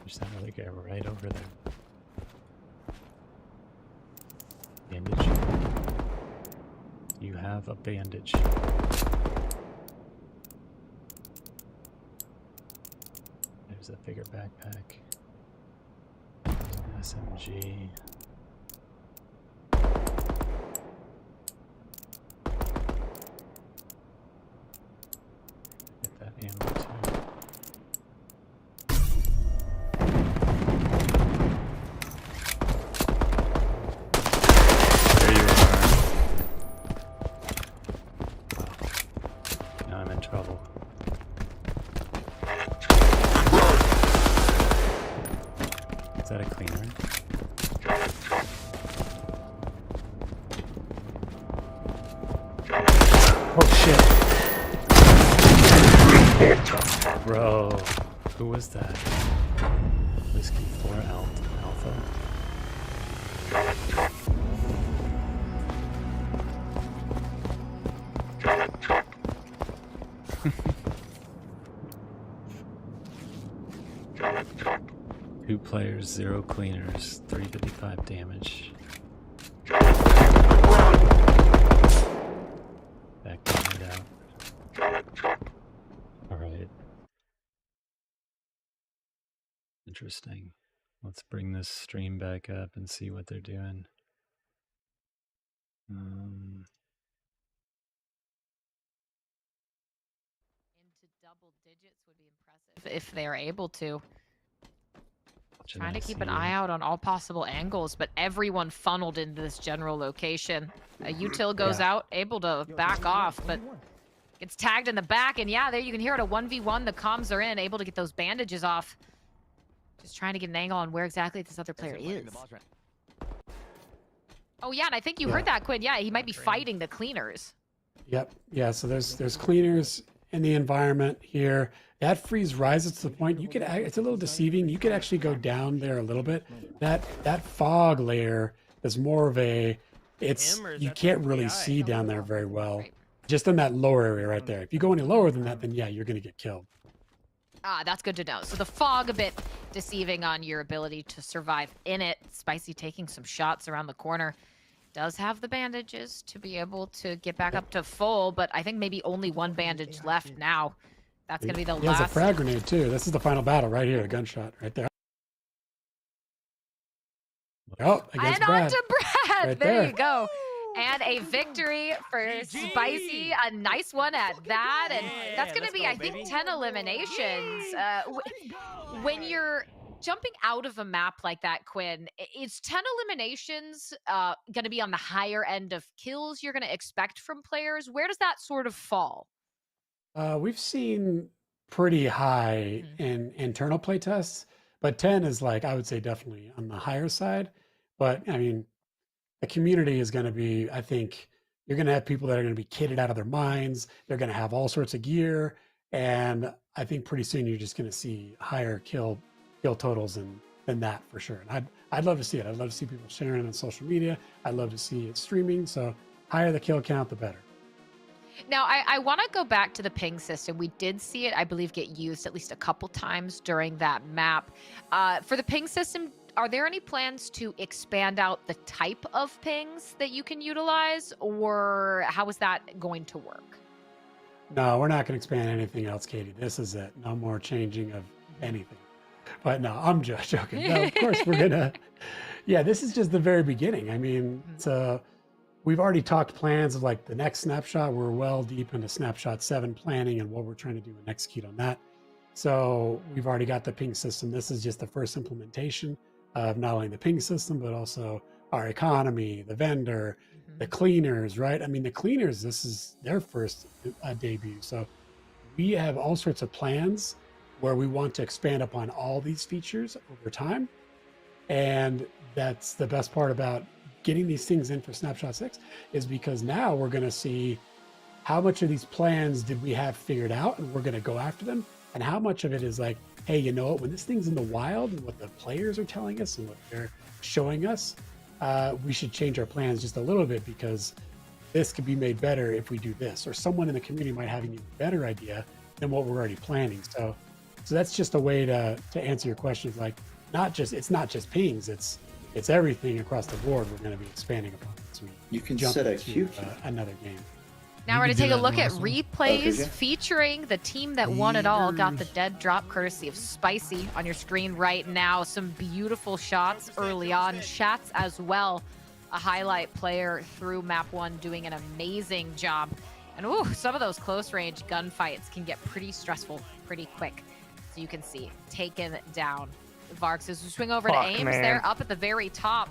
There's that other guy right over there. Bandage. You have a bandage. There's a bigger backpack. There's an SMG. Get that ammo too. Trouble. shit. Bro, who was that? Whiskey 4 Alpha? Two players, 0 cleaners, 355 damage. Back it out. Alright. Interesting. Let's bring this stream back up and see what they're doing. Into double digits would be impressive if they're able to. Trying to keep an eye out on all possible angles, but everyone funneled into this general location. A util goes out, able to back off, but gets tagged in the back, and yeah, there you can hear it, a 1v1. The comms are in, able to get those bandages off. Just trying to get an angle on where exactly this other player is. Oh yeah, and I think you heard that, Quinn. Yeah, he might be fighting the cleaners. Yep. Yeah. So there's cleaners in the environment here. That freeze rises to the point you could. It's a little deceiving. You could actually go down there a little bit. That fog layer is more of a. It's you can't really see down there very well. Just in that lower area right there. If you go any lower than that, then yeah, you're gonna get killed. Ah, that's good to know. So the fog a bit deceiving on your ability to survive in it. Spicy taking some shots around the corner. Does have the bandages to be able to get back up to full, but I think maybe only one bandage left now. That's going to be the last. He has a frag grenade too. This is the final battle right here. A gunshot right there. Oh, against Brad. And on to Brad. Right there there. you go. And a victory for Spicy. A nice one at that. And that's going to be, I think, 10 eliminations. When you're jumping out of a map like that, Quinn, is 10 eliminations going to be on the higher end of kills you're going to expect from players? Where does that sort of fall? We've seen pretty high in internal play tests, but 10 is like, I would say definitely on the higher side. But I mean, the community is going to be, I think, you're going to have people that are going to be kitted out of their minds. They're going to have all sorts of gear. And I think pretty soon you're just going to see higher kill totals than that for sure. And I'd love to see it. I'd love to see people sharing it on social media. I'd love to see it streaming. So higher the kill count, the better. Now, I want to go back to the ping system. We did see it, I believe, get used at least a couple times during that map. For the ping system, are there any plans to expand out the type of pings that you can utilize, or how is that going to work? No, we're not going to expand anything else, Katie. This is it. No more changing of anything. But no, I'm just joking. No, of course, we're going to... Yeah, this is just the very beginning. I mean, we've already talked plans of like the next snapshot. We're well deep into snapshot 7 planning and what we're trying to do and execute on that. So we've already got the ping system. This is just the first implementation of not only the ping system, but also our economy, the vendor, the cleaners, right? I mean, the cleaners, this is their first debut. So we have all sorts of plans where we want to expand upon all these features over time. And that's the best part about getting these things in for Snapshot 6 is because now we're going to see how much of these plans did we have figured out and we're going to go after them, and how much of it is like, hey, you know what, when this thing's in the wild and what the players are telling us and what they're showing us, we should change our plans just a little bit because this could be made better if we do this, or someone in the community might have an even better idea than what we're already planning. So that's just a way to answer your questions. Like, it's not just pings, it's everything across the board we're going to be expanding upon as we you can jump set a into another game. Now we're going to take a look at replays featuring the team that won it all. Got the dead drop courtesy of Spicy on your screen right now. Some beautiful shots early on. Shots as well. A highlight player through map 1 doing an amazing job. And ooh, some of those close range gunfights can get pretty stressful pretty quick. So you can see, taken down. Varks as we swing over to Ames. They're up at the very top.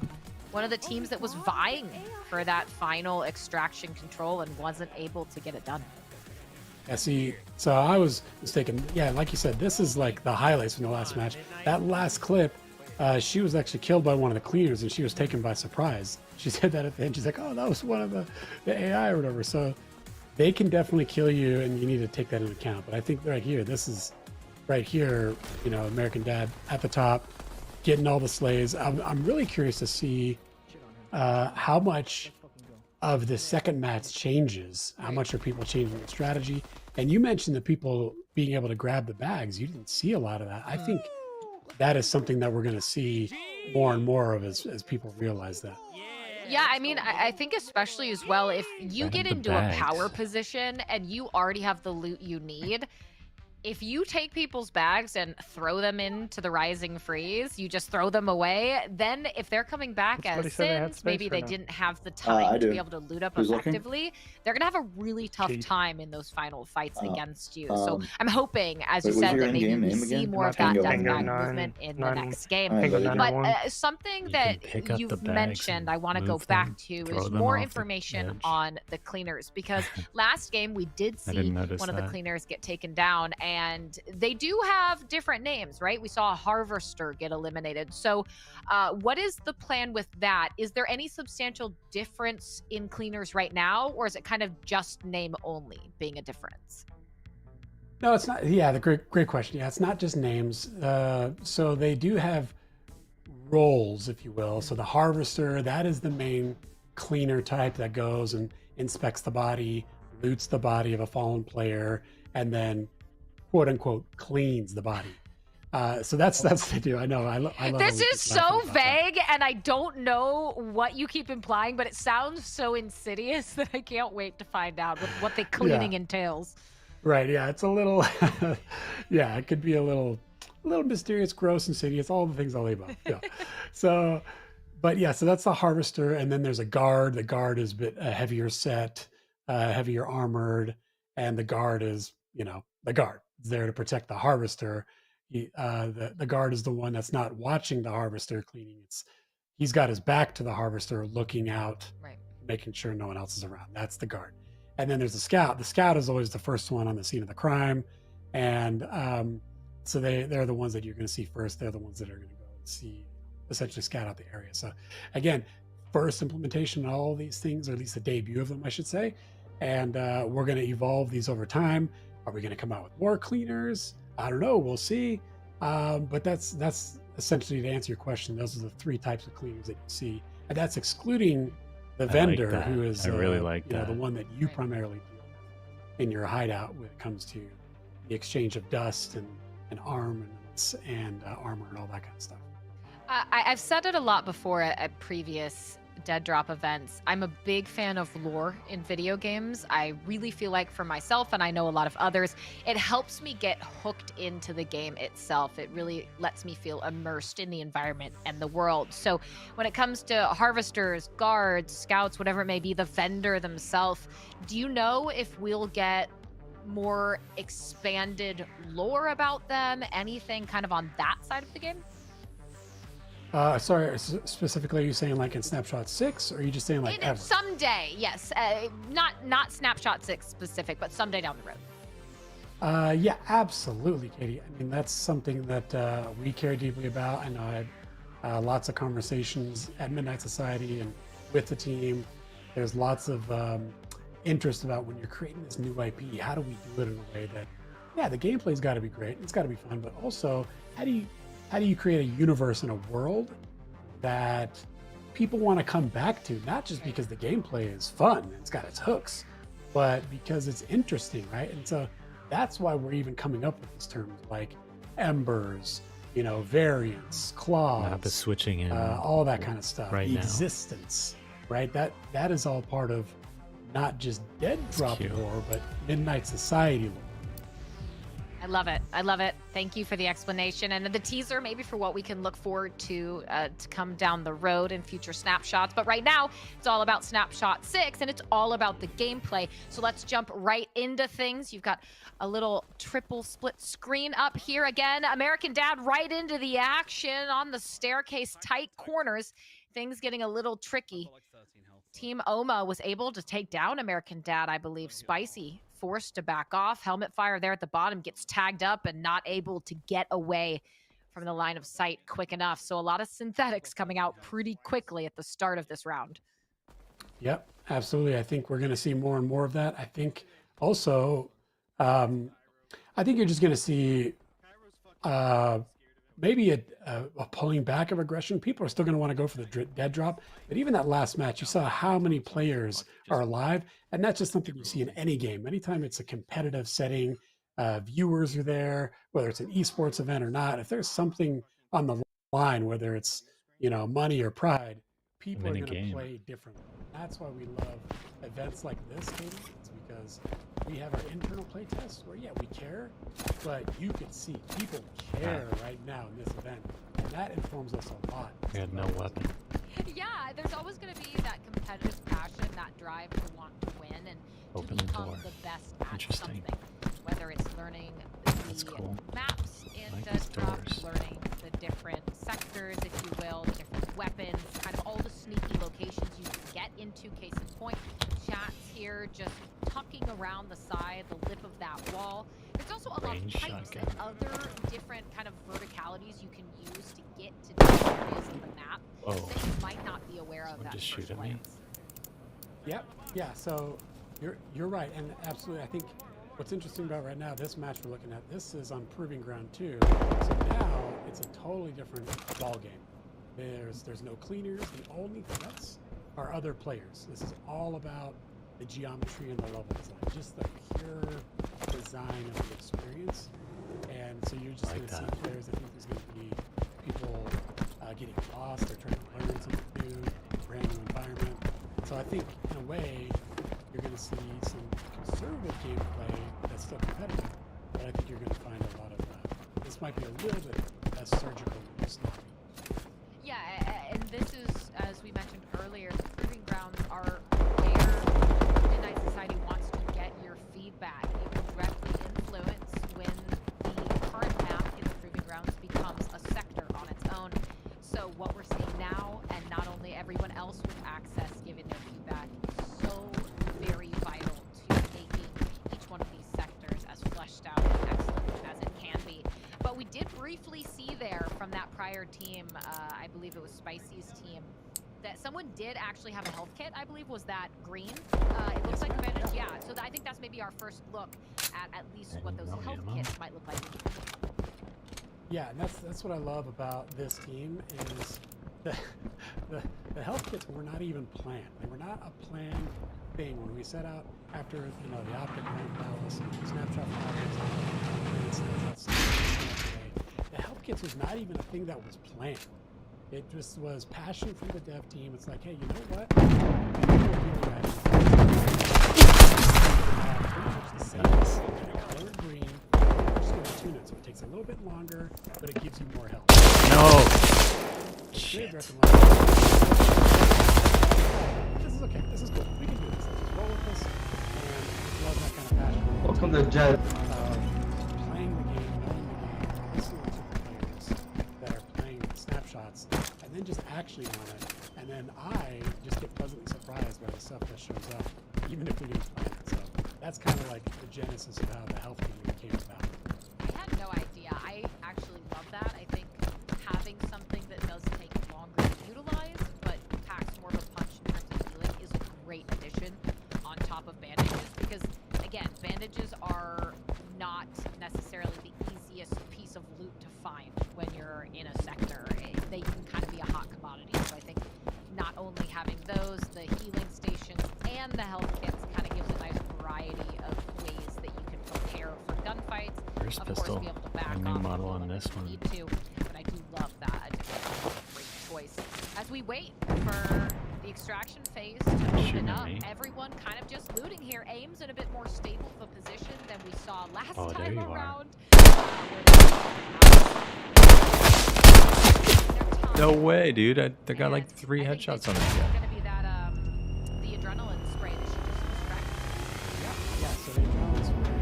One of the teams that was vying for that final extraction control and wasn't able to get it done. Yeah, see, so I was mistaken. Yeah, like you said, this is like the highlights from the last match. That last clip, she was actually killed by one of the cleaners and she was taken by surprise. She said that at the end. She's like, oh, that was one of the AI or whatever. So they can definitely kill you, and you need to take that into account. But I think right here, this is right here, you know, American Dad at the top, getting all the slays. I'm really curious to see how much of the second match changes. How much are people changing their strategy? And you mentioned the people being able to grab the bags. You didn't see a lot of that. I think that is something that we're going to see more and more of as people realize that. Yeah, I mean, I think especially as well, if you get into a power position and you already have the loot you need, if you take people's bags and throw them into the Rising Freeze, you just throw them away, then if they're coming back as Sins, maybe they didn't have the time to be able to loot up effectively, they're going to have a really tough time in those final fights against you. So I'm hoping, as you said, that maybe we see more of that deathbag movement in the next game. But something that you've mentioned, I want to go back to, is more information on the cleaners, because last game we did see one of the cleaners get taken down, and they do have different names, right? We saw a Harvester get eliminated. So what is the plan with that? Is there any substantial difference in cleaners right now, or is it kind of just name only being a difference? No, it's not. Yeah, the great question. Yeah, it's not just names. So they do have roles, if you will. So the Harvester, that is the main cleaner type that goes and inspects the body, loots the body of a fallen player, and then quote unquote cleans the body. So that's what they do. I know. I love this is so vague, and I don't know what you keep implying, but it sounds so insidious that I can't wait to find out what the cleaning entails. Right. Yeah. It's a little. Yeah. It could be a little mysterious, gross, insidious. All the things all the above. Yeah. So, but yeah. So that's the Harvester, and then there's a guard. The guard is a bit heavier set, heavier armored, and the guard is, you know, the guard. It's there to protect the Harvester. The guard is the one that's not watching the Harvester cleaning. He's got his back to the Harvester, looking out, making sure no one else is around. That's the guard. And then there's the scout. The scout is always the first one on the scene of the crime, and so they're the ones that you're going to see first. They're the ones that are going to go and see, essentially scout out the area. So again, first implementation of all these things, or at least the debut of them, I should say. And we're going to evolve these over time. Are we going to come out with more cleaners? I don't know. We'll see. But that's essentially, to answer your question. Those are the three types of cleaners that you see, and that's excluding the vendor, who is I really like that. The one that you primarily deal with in your hideout when it comes to the exchange of dust and armaments and armor and all that kind of stuff. I've said it a lot before at previous Deadrop events. I'm a big fan of lore in video games. I really feel like, for myself, and I know a lot of others, it helps me get hooked into the game itself. It really lets me feel immersed in the environment and the world. So when it comes to Harvesters, guards, scouts, whatever it may be, the vendor themselves, do you know if we'll get more expanded lore about them? Anything kind of on that side of the game? Sorry, specifically, are you saying like in Snapshot 6, or are you just saying like ever? Someday, yes. Not Snapshot 6 specific, but someday down the road. Yeah, absolutely, Katie. I mean, that's something that we care deeply about. I know I had lots of conversations at Midnight Society and with the team. There's lots of interest about, when you're creating this new IP, how do we do it in a way that, yeah, the gameplay's got to be great, it's got to be fun, but also how do you create a universe and a world that people want to come back to, not just because the gameplay is fun, it's got its hooks, but because it's interesting, right? And so that's why we're even coming up with these terms like embers, you know, variants, claws, not the switching in, all that kind of stuff. Right now. Existence, right? That is all part of not just Deadrop lore, but Midnight Society lore. I love it. I love it. Thank you for the explanation and the teaser, maybe for what we can look forward to come down the road in future snapshots. But right now, it's all about Snapshot 6, and it's all about the gameplay. So let's jump right into things. You've got a little triple split screen up here again. American Dad right into the action on the staircase, tight corners. Things getting a little tricky. Team Oma was able to take down American Dad, I believe. Spicy forced to back off. Helmet fire there at the bottom, gets tagged up and not able to get away from the line of sight quick enough. So a lot of synthetics coming out pretty quickly at the start of this round. Yep, absolutely. I think we're going to see more and more of that. I think also, I think you're just going to see maybe a pulling back of aggression. People are still going to want to go for the dead drop. But even that last match, you saw how many players are alive. And that's just something you see in any game. Anytime it's a competitive setting, viewers are there, whether it's an esports event or not. If there's something on the line, whether it's, money or pride, people are going to play differently. That's why we love events like this, Katie. It's because we have our internal play tests where, yeah, we care, but you can see people care right now in this event. And that informs us a lot. We had no weapon. Yeah, there's always going to be that competitive passion, that drive to want to win and Open to the become door. the best at Interesting. something. Whether it's learning That's the cool. maps in I like these Deadrop, doors. learning the different sectors, if you will, the different weapons, kind of all the sneaky locations you can get into. Case in point, chats here just tucking around the side, the lip of that wall. There's also a lot of pipes and other different kind of verticalities you can use to get to different areas of the map that you might not be aware of at just first shoot at me. glance. Yep. Yeah. So you're right, and absolutely. I think what's interesting about right now, this match we're looking at, this is on Proving Ground 2. So now it's a totally different ball game. There's no cleaners. The only threats are other players. This is all about the geometry and the level design, just the pure design of the experience. And so you're just going to see players. I think there's going to be people getting lost. They're trying to learn something new, brand new environment. So I think in a way, you're going to see some conservative gameplay that's still competitive, but I think you're going to find a lot of this might be a little bit less surgical than sloppy. Yeah, and this is, as we mentioned earlier, the Proving Grounds are where Midnight Society wants to get your feedback. You can directly influence when the current map in the Proving Grounds becomes a sector on its own. So what we're seeing now, and not only everyone else with access giving their feedback, so very vital to making each one of these sectors as fleshed out and excellent as it can be. But we did briefly see there from that prior team, I believe it was Spicy's team, that someone did actually have a health kit. I believe was that green. It looks like a bandage. Yeah, so I think that's maybe our first look at least what those health kits might look like. Yeah, and that's what I love about this team is the health kits were not even planned. They were not a planned thing when we set out after the optic Dallas, Snapshot 5, the health kits was not even a thing that was planned. It just was passion from the dev team. It's like, hey, you know what? Pretty much the same kind of color green. We're just going to tune it so it takes a little bit longer, but it gives you more health. No! Shit. This is okay. This is cool. We can do this. Let's just roll with this. And love that kind of passion. Welcome to Jet. Playing the game, knowing the game, listening to the players that are playing snapshots, and then just actioning on it. And then I just get pleasantly surprised by the stuff that shows up, even if we didn't plan it. So that's kind of like the genesis of how the health game came about. I had no idea. I actually love that. I think having something that does take longer to utilize, but packs more of a punch in terms of healing is a great addition on top of bandages. Because, again, bandages are not necessarily the easiest piece of loot to find when you're in a sector. They can kind of be a hot commodity. So I think not only having those, the healing stations, and the health kits kind of gives a nice variety of ways that you can prepare for gunfights. First of pistol. course, be able to back A new off model on when this you one. need to, but I do love that. I think that's a great choice. As we wait for the extraction phase to open Shooting at up, me. everyone kind of just looting here. Aim's in a bit more stable of a position than we saw last Oh, there time you are. around. No way, dude. They got like 3 headshots on it. Gonna be that the adrenaline spray that she just distracted. Yeah, so the adrenaline spray,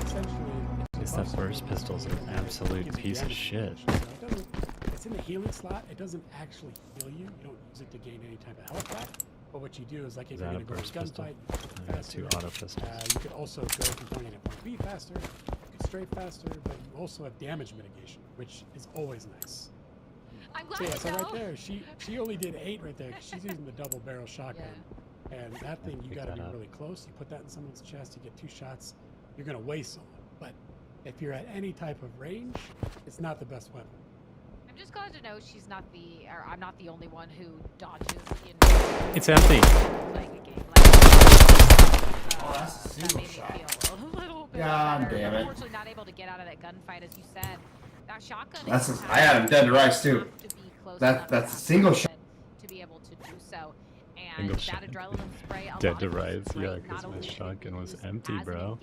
essentially... Guess that first pistol's an absolute piece of shit. So it doesn't, it's in the healing slot. It doesn't actually heal you. You don't use it to gain any type of health back. But what you do is, like, if you're going to go to a gunfight, I got 2 auto pistols. you could also go from point A to point B faster, you could strafe faster, but you also have damage mitigation, which is always nice. I I'm glad So, yeah, to so know. right there, she only did 8 right there. 'Cause she's using the double barrel shotgun. And that thing, you got to be really close. You put that in someone's chest, you get 2 shots, you're going to waste someone. But if you're at any type of range, it's not the best weapon. I'm just glad to know she's not the, or I'm not the only one who dodges in. It's empty. Like a game like that's a single that shot. made me feel a little bit God better. damn it. Unfortunately, not able to get out of that gunfight, as you said. That shotgun. I had him dead to rights too. That's a single shot. To be able to do so, and Single that shot. adrenaline spray. Dead to rights, yeah, because my shotgun was empty, bro.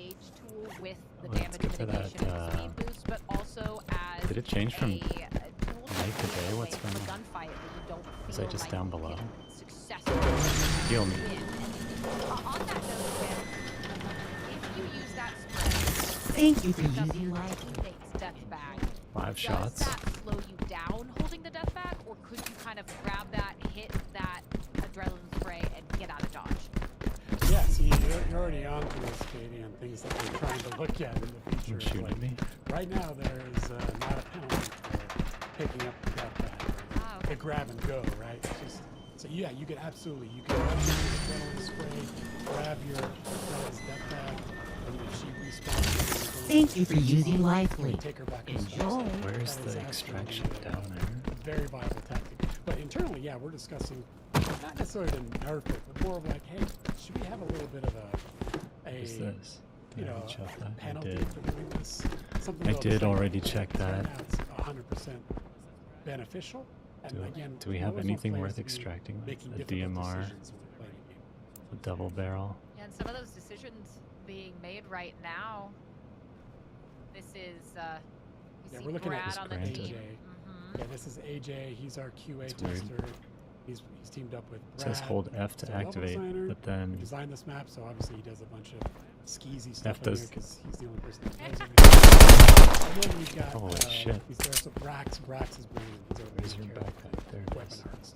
With the Let's get to that. speed boost, but also as Did it change from a tool night to day? What's from? gunfight where you don't Was I just down below? successfully Heal me. on that note, if you use that spray, Thank you for using life. teammate's death bag. 5 shots. Does that slow you down holding the death bag, or could you kind of grab that, hit that adrenaline spray, and get out of dodge? Yeah, see, you're already on to this, Katie, and things that we're trying to look at in the future. You're shooting me. Right now, there is not a penalty for picking up the death bag. The grab and go, right? It's just, so yeah, you can absolutely, you can grab your adrenaline spray, grab your friend's death bag, and if she respawns, Thank you for using Lively. take her back. Enjoy. Where's the extraction down there? A very viable tactic. But internally, yeah, we're discussing not necessarily to nerf it, but more of like, hey, should we have a little bit of What's this? you Did I know, check a that? I penalty did. for doing this? Something I of the did same already nature. check that. Right now it's 100% beneficial. And again, Do we I have always want anything players worth to be extracting? making A difficult DMR, decisions when they're playing a game. a double barrel. And some of those decisions being made right now. This is you see We're looking Brad at this on the AJ. team. Yeah, this is AJ. He's our QA It's weird. tester. He's teamed up with It Brad. says hold F to He's a level activate, designer. but then He designed this map, so obviously he does a bunch of skeezy stuff F in there does- because he's the only person that knows everything. And then we've got Holy shit. He's there, so Brax is brilliant. He's over Where's there your carrying backpack? There it weapon is. artist.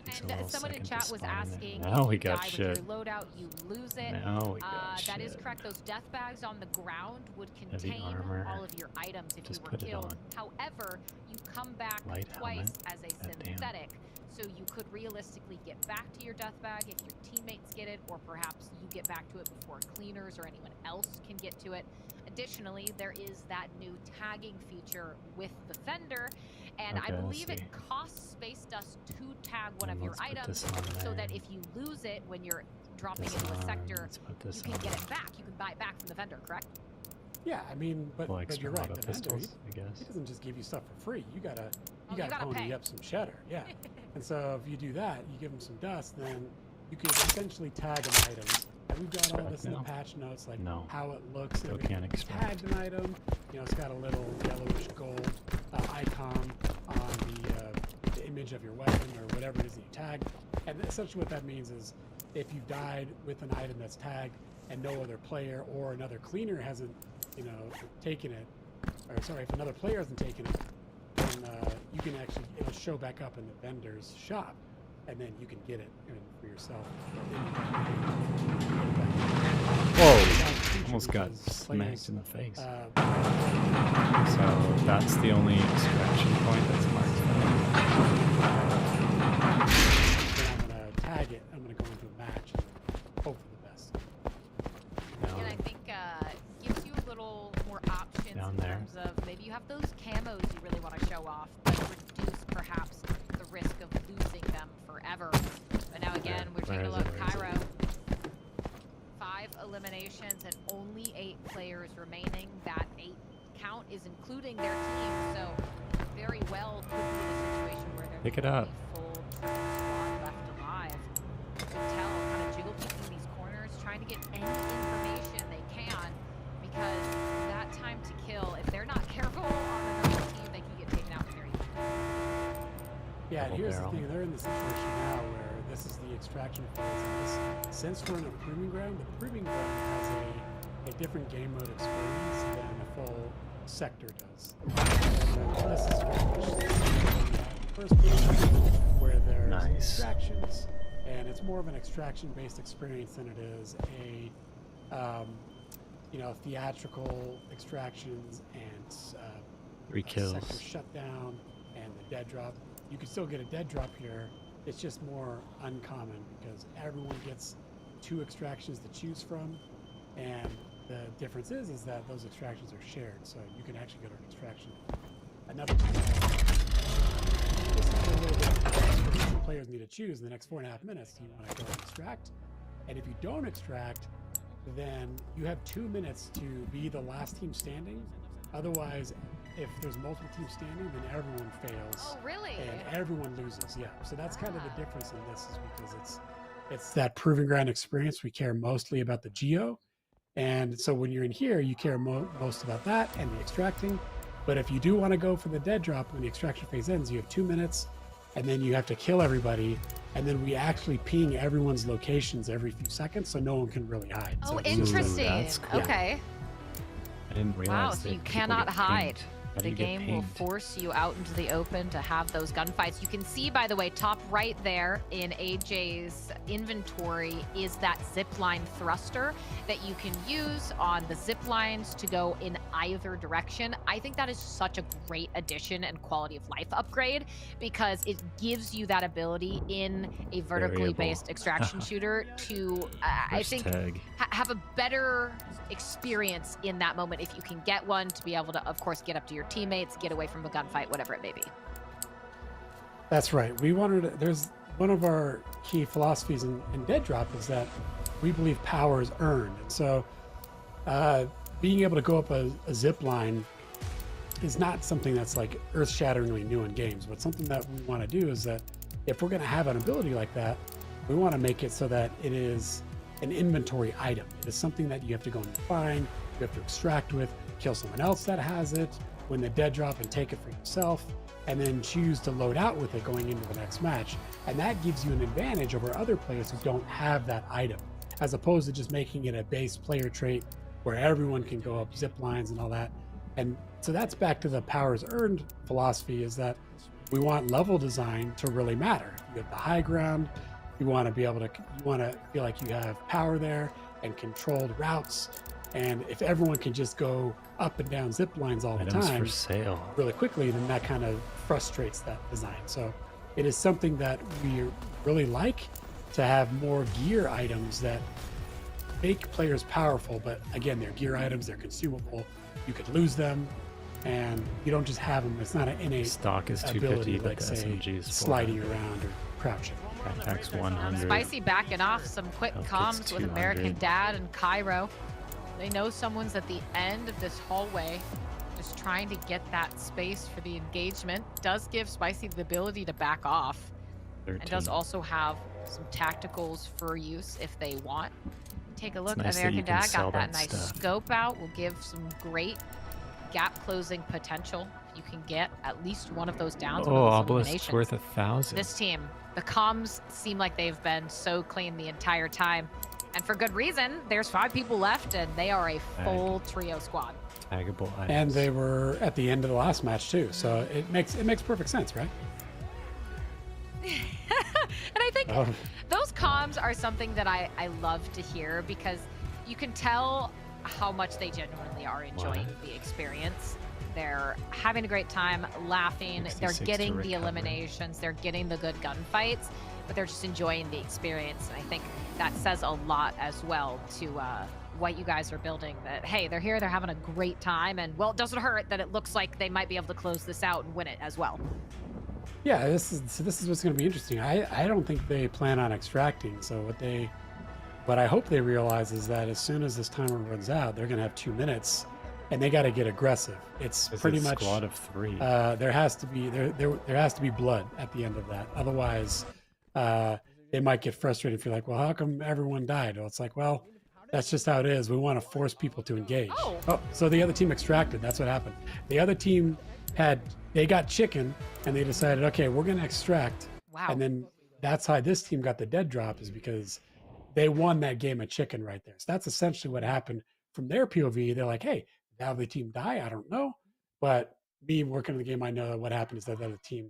Takes a And little someone in second to chat was spawn in asking, there. Now we if got you die shit. with your loadout, you lose it. Now we got That is shit. correct. Those death bags on the ground would Heavy contain armor. all of your items if Just you were put it killed. on. However, you come back Light twice helmet. as a Goddamn. synthetic. So you could realistically get back to your death bag if your teammates get it, or perhaps you get back to it before cleaners or anyone else can get to it. Additionally, there is that new tagging feature with the Fender, and Okay, I let's believe it see. costs space dust to tag one And of your let's put items, this on so there. that if you lose it when you're dropping This into a on, sector, let's put this you can on. get it back. You can buy it back from the vendor, correct? Yeah, I mean, but Well, you're right. extra The auto vendor, pistols, I guess. he doesn't just give you stuff for free. You gotta you gotta pony pay. up some cheddar. Yeah. And so if you do that, you give them some dust, then you can essentially tag an item. And we've got all Extract this in the now? patch notes, like No. how it looks. Still everything. can't extract. Tagged an item. You know, it's got a little yellowish gold icon on the image of your weapon or whatever it is that you tagged. And essentially what that means is if you died with an item that's tagged and no other player or another cleaner hasn't, you know, taken it, or sorry, if another player hasn't taken it, then you can actually, it'll show back up in the vendor's shop, and then you can get it for yourself. Whoa! Almost got smacked in the face. So that's the only extraction point that's marked. Then I'm gonna tag it. I'm gonna go into a match and hope for the best. And I think gives you a little more options Down in there. terms of maybe you have those camos you really want to show off, but reduce perhaps the risk of losing them forever. But now again, we're taking a look. Cairo, 5 eliminations and only 8 players remaining. That 8 count is including their team, so very well could be a situation where there's Pick it up. a full squad left alive. You can tell, kind of jiggle peeking these corners, trying to get any information they can, because that time to kill, if they're not careful on another team, they can get taken out very easily. Yeah, and Double here's barrel. the thing. They're in the situation now where this is the extraction phase. And this, since we're in a proving ground, the proving ground has a different game mode experience than a full sector does. And this is very much the first proving ground where there's Nice. extractions, and it's more of an extraction-based experience than it is a you know, theatrical extractions and 3 kills. sector shutdown and the dead drop. you can still get a dead drop here. It's just more uncommon because everyone gets 2 extractions to choose from, and the difference is that those extractions are shared, so you can actually go to an extraction. Another this is a little bit extra. Players need to choose in the next 4.5 minutes. Do you want to go and extract? And if you don't extract, then you have 2 minutes to be the last team standing. Otherwise, if there's multiple teams standing, then everyone fails. Oh, really? And everyone loses. Yeah. So that's kind of the difference in this, is because it's that proving ground experience. We care mostly about the geo, and so when you're in here, you care most about that and the extracting. But if you do want to go for the dead drop when the extraction phase ends, you have 2 minutes, and then you have to kill everybody. And then we actually ping everyone's locations every few seconds, so no one can really hide. Oh, so interesting. That's cool. Okay. I didn't realize Wow, that so you people cannot get hide. pinged. How do The you get game will pinged? force you out into the open to have those gunfights. You can see, by the way, top right there in AJ's inventory is that zipline thruster that you can use on the zip lines to go in either direction. I think that is such a great addition and quality of life upgrade, because it gives you that ability in a vertically based extraction shooter to, I think, have a better experience in that moment if you can get one, to be able to, of course, get up to your teammates, get away from a gunfight, whatever it may be. That's right. We wanted, there's one of our key philosophies in Deadrop is that we believe power is earned. And so being able to go up a zip line is not something that's like earth-shatteringly new in games, but something that we want to do is that if we're going to have an ability like that, we want to make it so that it is an inventory item. It is something that you have to go and find, you have to extract with, kill someone else that has it, win the dead drop and take it for yourself, and then choose to load out with it going into the next match. And that gives you an advantage over other players who don't have that item, as opposed to just making it a base player trait where everyone can go up zip lines and all that. And so that's back to the powers earned philosophy, is that we want level design to really matter. You have the high ground, you want to be able to, you want to feel like you have power there and controlled routes. And if everyone can just go up and down zip lines all the time for sale really quickly, then that kind of frustrates that design. So it is something that we really like, to have more gear items that make players powerful. But again, they're gear items, they're consumable. You could lose them, and you don't just have them. It's not an innate stock is ability, 250, but like the say SMG is sliding around or crouching. Backpack's 100. Spicy backing off some quick Health comms kit's with 200. American Dad and Cairo. They know someone's at the end of this hallway, just trying to get that space for the engagement. Does give Spicy the ability to back off, 13. and does also have some tacticals for use if they want. Take a look. nice that American you can Dad sell got that that nice stuff. scope out. Will give some great gap closing potential. You can get at least one of those downs. Oh, one of those Obelisk's eliminations. worth 1,000. This team, the comms seem like they've been so clean the entire time. And for good reason. There's 5 people left, and they are a full trio squad. Taggable items. And they were at the end of the last match too, so it makes perfect sense, right? And I think those comms are something that I love to hear, because you can tell how much they genuinely are enjoying the experience. They're having a great time, laughing, they're 66 getting to the recover. eliminations, they're getting the good gunfights, but they're just enjoying the experience. And I think that says a lot as well to what you guys are building, that, hey, they're here, they're having a great time, and, well, it doesn't hurt that it looks like they might be able to close this out and win it as well. Yeah, this is what's going to be interesting. I don't think they plan on extracting. So what I hope they realize is that as soon as this timer runs out, they're going to have 2 minutes, and they got to get aggressive. It's pretty much squad of 3. There has to be blood at the end of that. Otherwise, they might get frustrated if you're like, well, how come everyone died? Well, it's like, well, that's just how it is. We want to force people to engage. Oh, so the other team extracted. That's what happened. The other team they got chicken, and they decided, okay, we're going to extract. Wow. And then that's how this team got the dead drop, is because they won that game of chicken right there. So that's essentially what happened from their POV. They're like, hey, how did the team die? I don't know. But me working in the game, I know that what happened is that the other team,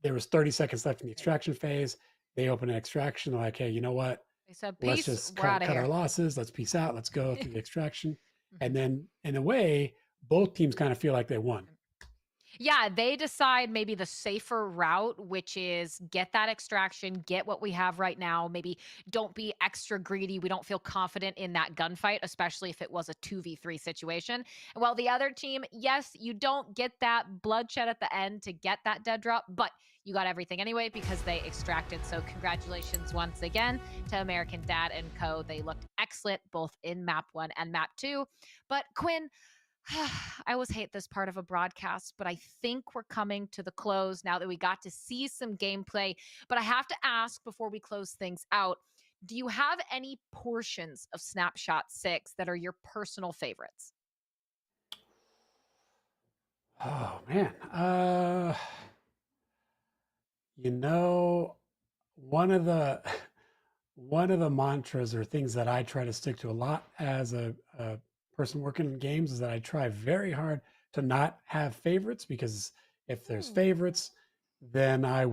there was 30 seconds left in the extraction phase. They opened an extraction. They're like, hey, you know what? They said, Let's peace, just we're cut outta here. our losses. Let's peace out. Let's go through the extraction. And then, in a way, both teams kind of feel like they won. Yeah, they decide maybe the safer route, which is get that extraction, get what we have right now. Maybe don't be extra greedy. We don't feel confident in that gunfight, especially if it was a 2v3 situation. And while the other team, yes, you don't get that bloodshed at the end to get that dead drop, but you got everything anyway because they extracted. So congratulations once again to American Dad and Co. They looked excellent both in map 1 and map 2. But Quinn, I always hate this part of a broadcast, but I think we're coming to the close now that we got to see some gameplay. But I have to ask before we close things out, do you have any portions of Snapshot 6 that are your personal favorites? Oh man. You know, one of the one of the mantras or things that I try to stick to a lot as a person working in games is that I try very hard to not have favorites, because if there's favorites, then I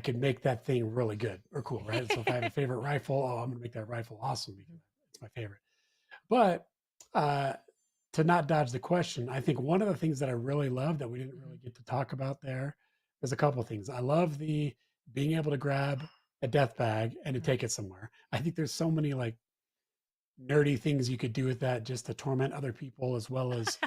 could make that thing really good or cool, right? So if I have a favorite rifle, oh, I'm gonna make that rifle awesome because it's my favorite. But to not dodge the question, I think one of the things that I really love that we didn't really get to talk about there is a couple of things. I love the being able to grab a death bag and to take it somewhere. I think there's so many like nerdy things you could do with that just to torment other people, as well as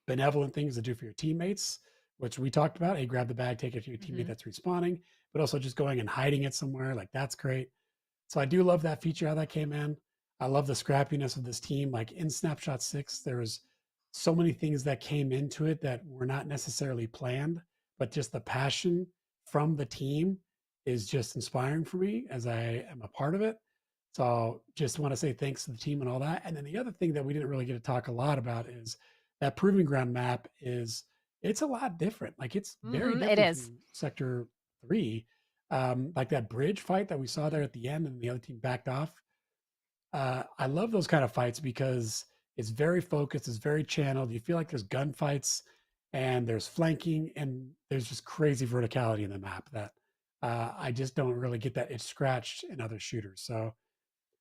benevolent things to do for your teammates, which we talked about. Hey, grab the bag, take it to your teammate that's respawning, but also just going and hiding it somewhere. Like that's great. So I do love that feature, how that came in. I love the scrappiness of this team. Like in Snapshot 6, there was so many things that came into it that were not necessarily planned, but just the passion from the team is just inspiring for me as I am a part of it. So just want to say thanks to the team and all that. And then the other thing that we didn't really get to talk a lot about is that Proving Ground map it's a lot different. Like it's very different It is. from Sector 3. Like that bridge fight that we saw there at the end and the other team backed off. I love those kind of fights because it's very focused, it's very channeled. You feel like there's gunfights and there's flanking and there's just crazy verticality in the map that I just don't really get that itch scratched in other shooters. So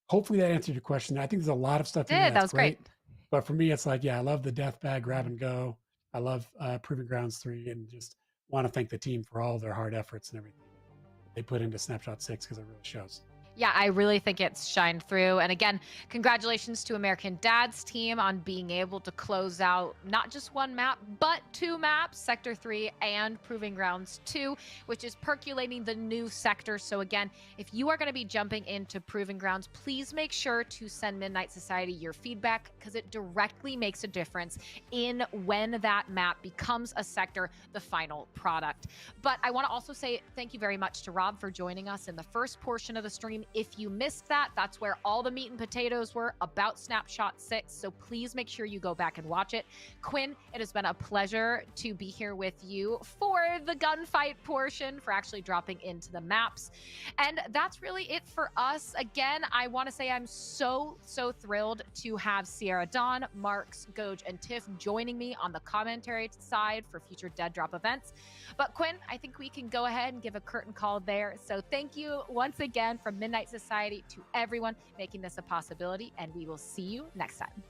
hopefully that answered your question. I think there's a lot of stuff in there That was great. But for me, it's like, yeah, I love the death bag, grab and go. I love Proving Grounds 3 and just want to thank the team for all their hard efforts and everything they put into Snapshot 6 because it really shows. Yeah, I really think it's shined through. And again, congratulations to American Dad's team on being able to close out not just one map, but 2 maps, Sector 3 and Proving Grounds 2, which is percolating the new sector. So again, if you are going to be jumping into Proving Grounds, please make sure to send Midnight Society your feedback because it directly makes a difference in when that map becomes a sector, the final product. But I want to also say thank you very much to Rob for joining us in the first portion of the stream. If you missed that, that's where all the meat and potatoes were about Snapshot 6. So please make sure you go back and watch it. Quinn, it has been a pleasure to be here with you for the gunfight portion, for actually dropping into the maps. And that's really it for us. Again, I want to say I'm so thrilled to have Sierra Dawn, Marks, Goj, and Tiff joining me on the commentary side for future Dead Drop events. But Quinn, I think we can go ahead and give a curtain call there. So thank you once again from Midnight Society to everyone making this a possibility, and we will see you next time.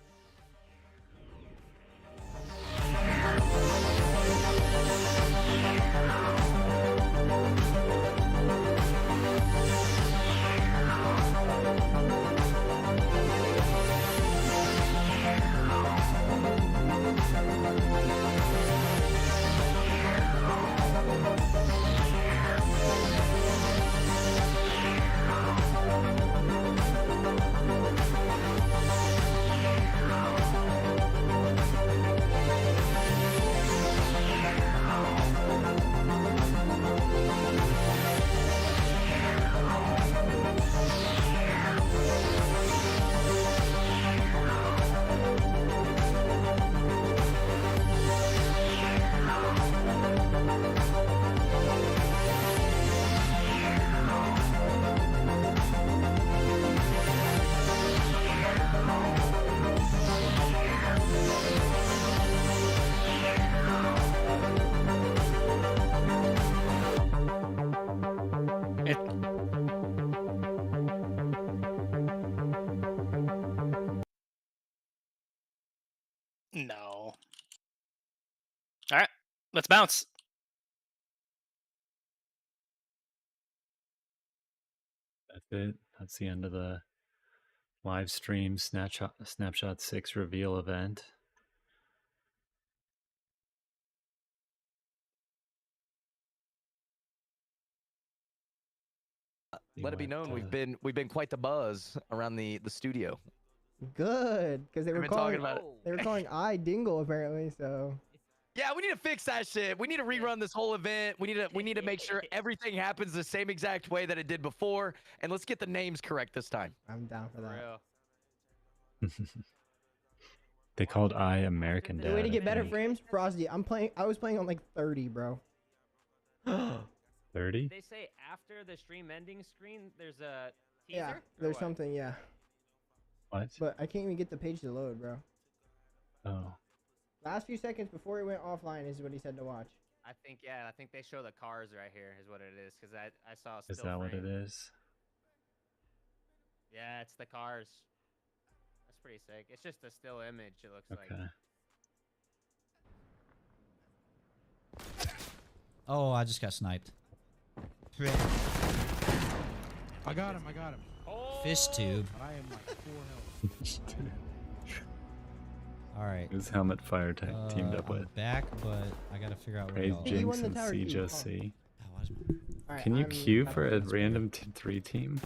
No. Let's bounce. That's it. That's the end of the live stream Snapshot 6 reveal event. Let it be known we've been quite the buzz around the studio. Good, because they were been calling talking about it. They were calling I Dingle apparently. So Yeah, we need to fix that shit. We need to rerun this whole event. We need to make sure everything happens the same exact way that it did before, and let's get the names correct this time. I'm down for that. They called I American Dad. The way to get I better think. frames, Frosty. I was playing on like 30, bro. 30? They say after the stream ending screen, there's a teaser. Yeah, or there's what? something. Yeah. What? But I can't even get the page to load, bro. Oh. Last few seconds before it went offline is what he said to watch. I think they show the cars right here is what it is because I saw a still Is that what frame. it is? Yeah, it's the cars. That's pretty sick. It's just a still image. It looks like. Oh, I just got sniped. I got him. Fish tube. I am like 4 health. All right. Who's Helmet Fire teamed up I'm with? back, but I gotta figure out where Praise y'all Jinx and CJC. Alright, Can you I'm queue about for to a get random 3 team?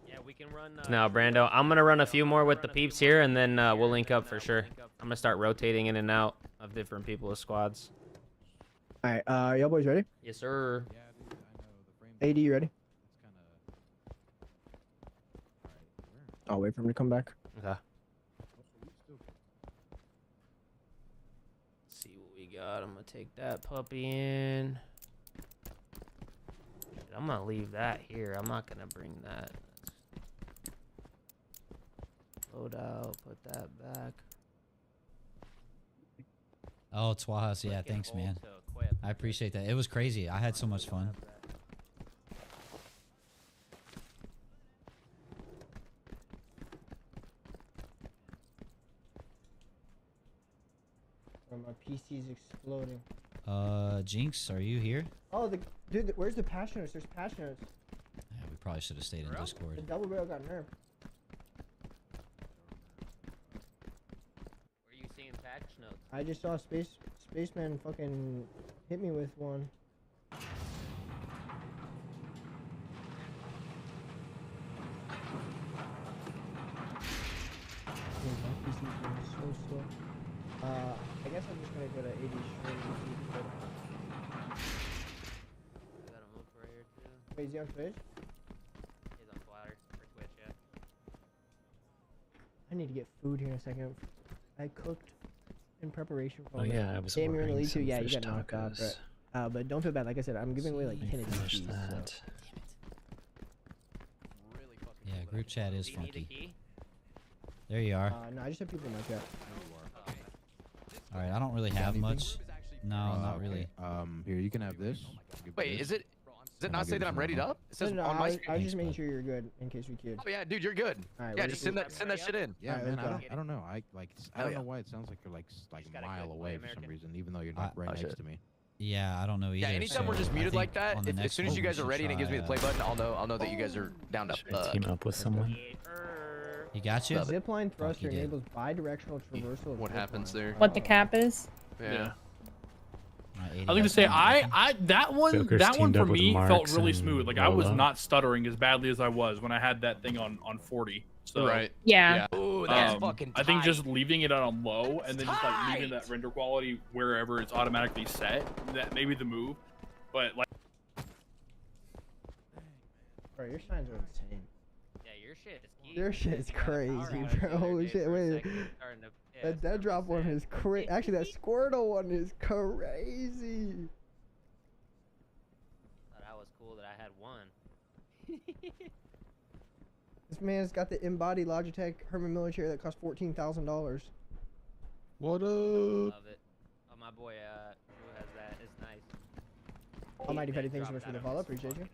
Yeah, we can run. No, Brando. I'm gonna run a few more with the peeps here, and then we'll link up for sure. I'm gonna start rotating in and out of different people's squads. All right, y'all boys ready? Yes, sir. AD, you ready? I'll wait for him to come back. Okay. Let's see what we got. I'm gonna take that puppy in. I'm gonna leave that here. I'm not gonna bring that. Load out. Put that back. Oh, Twajas, yeah, thanks, man. I appreciate that. It was crazy. I had so much fun. Oh, my PC's exploding. Jinx, are you here? Oh, dude, where's the patch notes? There's patch notes. Yeah, we probably should have stayed in The Discord. double barrel got nerfed. Where are you seeing patch notes? I just saw Spaceman fucking hit me with one. My PC's going so slow. I guess I'm just gonna go to 80 stream and see if it. I got him up right here too. Wait, is he on Twitch? He's on Flatter for Twitch, yeah. I need to get food here in a second. I cooked in preparation for Oh yeah, I was Damn, you're in the ordering lead too. some Yeah, you fish got knocked out, tacos. but don't feel bad. Like I said, I'm giving away like 10 of these Finish keys, so. that. Yeah, group chat is Do you need a funky. key? There you are. No, I just have people in my chat. All right, I don't really have much. No, not okay. really. Here, you can have this. Wait, does it not say that I'm ready up? It says No, on my I screen. was just making sure you're good in case we queued. Oh yeah, dude, you're good. Alright, Yeah, ready? just send that shit in. Yeah, Alright, man. let's go. I don't know. I Hell don't yeah. know why it sounds like you're like a gotta mile click away play for some American. reason, even though you're not right next shit. to me. Yeah, I don't know either. Yeah, anytime we're so just I muted think like that, on the as next soon as one you we guys are should ready and it gives me the try, play button, I'll know that you guys are down to. Team up with someone. You got you? Zipline thruster you did. enables bi-directional traversal. of What zipline. happens there? What the cap is? Yeah. I I was gonna say that one Joker's that one teamed for up with me felt Marks really and smooth. Like I was Lola. not stuttering as badly as I was when I had that thing on 40. So Right. Yeah. Ooh, that's fucking I think tight. just leaving it on low and then just like leaving that render quality wherever it's automatically set. That may be the move, but like. Bro, your shines are insane. Yeah, your shit is key. Your shit is crazy, outage bro. the other Holy day shit, for a wait. second, starting to- yeah, That it's starting to Deadrop one set. is crazy. Actually, that Squirtle one is crazy. Thought I was cool that I had one. This man's got the embodied Logitech Herman Miller chair that cost $14,000. What up? Love it. Oh, my boy, who has that? It's nice. Almighty Petty, thanks so much for the follow. Appreciate you.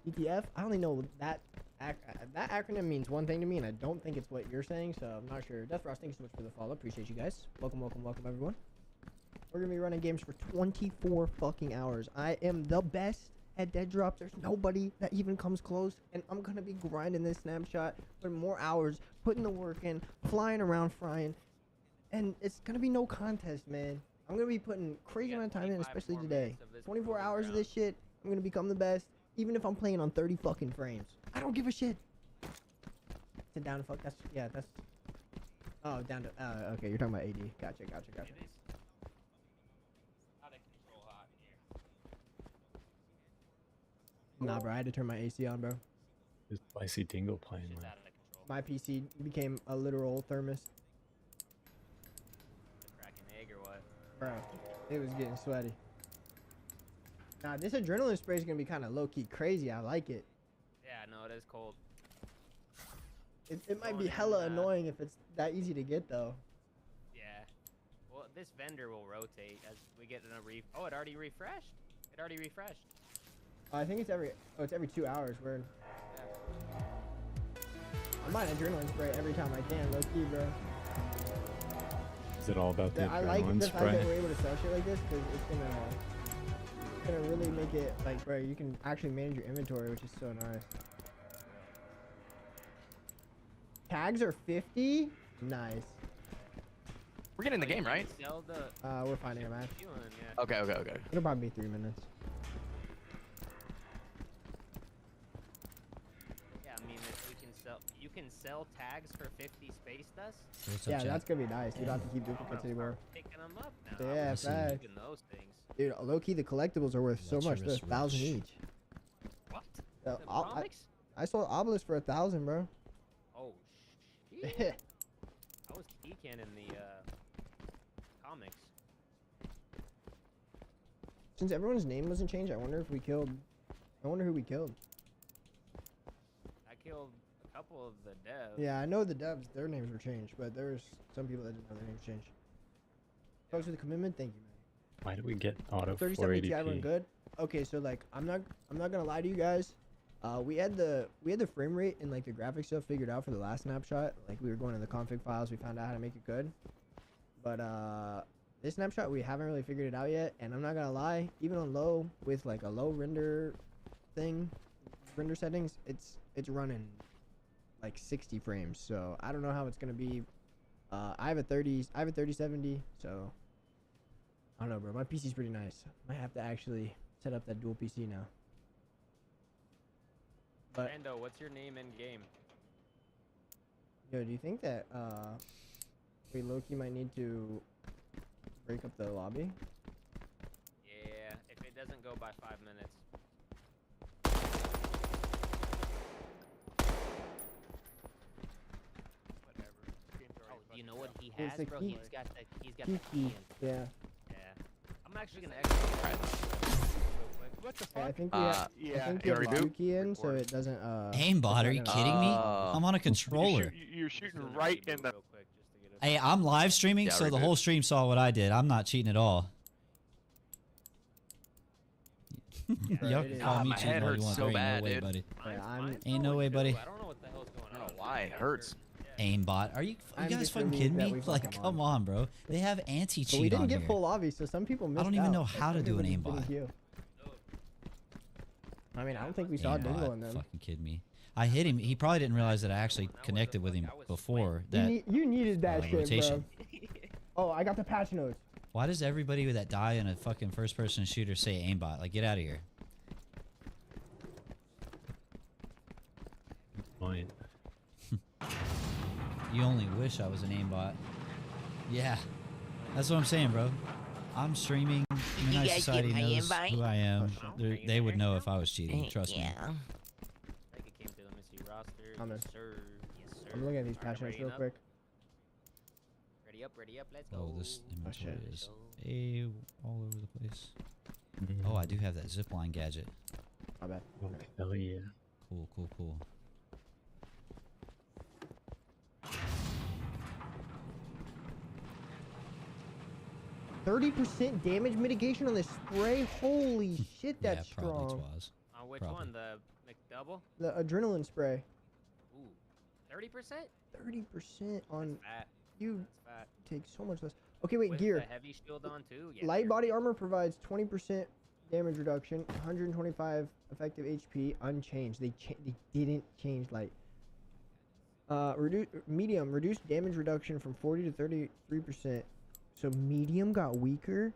ETF? I only know that That acronym means one thing to me, and I don't think it's what you're saying, so I'm not sure. Death Frost, thank you so much for the follow. Appreciate you guys. Welcome, welcome, welcome, everyone. We're gonna be running games for 24 fucking hours. I am the best at Deadrop. There's nobody that even comes close, and I'm gonna be grinding this snapshot, putting more hours, putting the work in, flying around, frying, and it's gonna be no contest, man. I'm gonna be putting crazy amount of time in, especially today. 24 hours of this shit. I'm gonna become the best, even if I'm playing on 30 fucking frames. I don't give a shit. Sit down and fuck. That's yeah. That's. Oh, down to. Okay, you're talking about AD. Gotcha. Nah, bro. I had to turn my AC on, bro. Is Spicy Dingle playing? My PC became a literal thermos. Cracking egg or what? Bro, it was getting sweaty. Nah, this adrenaline spray is gonna be kind of low-key crazy. I like it. Yeah, no, it is cold. It might be hella annoying if it's that easy to get, though. Yeah. Well, this vendor will rotate as we get in a Oh, it already refreshed. I think it's every 2 hours. Weird. I'm buying adrenaline spray every time I can, low-key, bro. Is it all about the I like adrenaline the fact spray? that we're able to sell shit like this because it's gonna really make it like, bro, you can actually manage your inventory, which is so nice. Tags are 50. Nice. We're getting in the game, right? We're finding a match. Okay. It'll probably be 3 minutes. Yeah, I mean, if you can sell tags for 50 space dust. Yeah, that's gonna be nice. You don't have to keep duplicates anymore. Picking them up now. Yeah, facts. Those things. Dude, low key, the collectibles are worth so much. They're 1,000 each. What? I sold Obelisk for 1,000, bro. Oh, shit. I was peeking in the comics. Since everyone's name wasn't changed, I wonder who we killed. I killed a couple of the devs. Yeah, I know the devs, their names were changed, but there's some people that didn't know their names changed. Thanks for the commitment, thank you, man. Why do we get auto 37 Ti, everyone 480p? good? Okay, so like I'm not gonna lie to you guys. We had the frame rate and like the graphics stuff figured out for the last snapshot. Like we were going to the config files, we found out how to make it good. But this snapshot we haven't really figured it out yet, and I'm not gonna lie, even on low with like a low render settings, it's running like 60 frames. So I don't know how it's gonna be. I have a 3070, so I don't know, bro. My PC's pretty nice. Might have to actually set up that dual PC now. But Ando, what's your name in game? yo, do you think that we low-key might need to break up the lobby? Yeah, if it doesn't go by 5 minutes. Whatever. Oh, you know what he has, the bro? key. He's got the Key. key. Yeah. I'm actually gonna exit real quick. What the Yeah, I fuck? think we have, I think you have a key in, so it doesn't. Aimbot, are you kidding me? I'm on a controller. You're shooting right in the. Hey, I'm live streaming, Yeah, so the reboot. whole stream saw what I did. I'm not cheating at all. Y'all can call me my cheating head all you hurts want. so There ain't bad, no way, dude. buddy. Yeah, Ain't no way, buddy. I don't know what the hell's going on. I don't know why it hurts. Aimbot. Are you I'm guys just fucking relieved kidding that me? we Like, fucking come on, bro. They have But we anti-cheat didn't on get here. full lobby, so some people missed I don't even out. know how to do an Everybody aimbot. didn't queue. I mean, I don't think we saw Aimbot, Dingle in them. fucking kidding me. I hit him. He probably didn't realize that I actually connected with him before that. You needed that shit, rotation. bro. Oh, I got the patch notes. Why does everybody that die in a fucking first-person shooter say aimbot? Like, get out of here. Point. You only wish I was an aimbot. Yeah, that's what I'm saying, bro. I'm streaming. Midnight guys Society get my knows invite? who I am. They would know if I was cheating. Trust me. I think it came to the Missy roster. I'm in. Yes, sir. Yes, sir. I'm looking at these Alright, patch notes ready real up? quick. Ready up, let's go. Oh, this inventory shit. is all over the place. Oh, I do have that zipline gadget. My bad. Oh, hell yeah. Cool. 30% damage mitigation on this spray. Holy shit, that's yeah, probably strong. twas. Which Probably. one? The double? The adrenaline spray. Ooh, 30%? 30% on Fat. you. That's fat. Take so much less. Okay, wait. With Gear. the heavy shield on too. Yeah. Light body armor provides 20% damage reduction, 125 effective HP, unchanged. They didn't change light. Medium reduced damage reduction from 40 to 33%. So medium got weaker.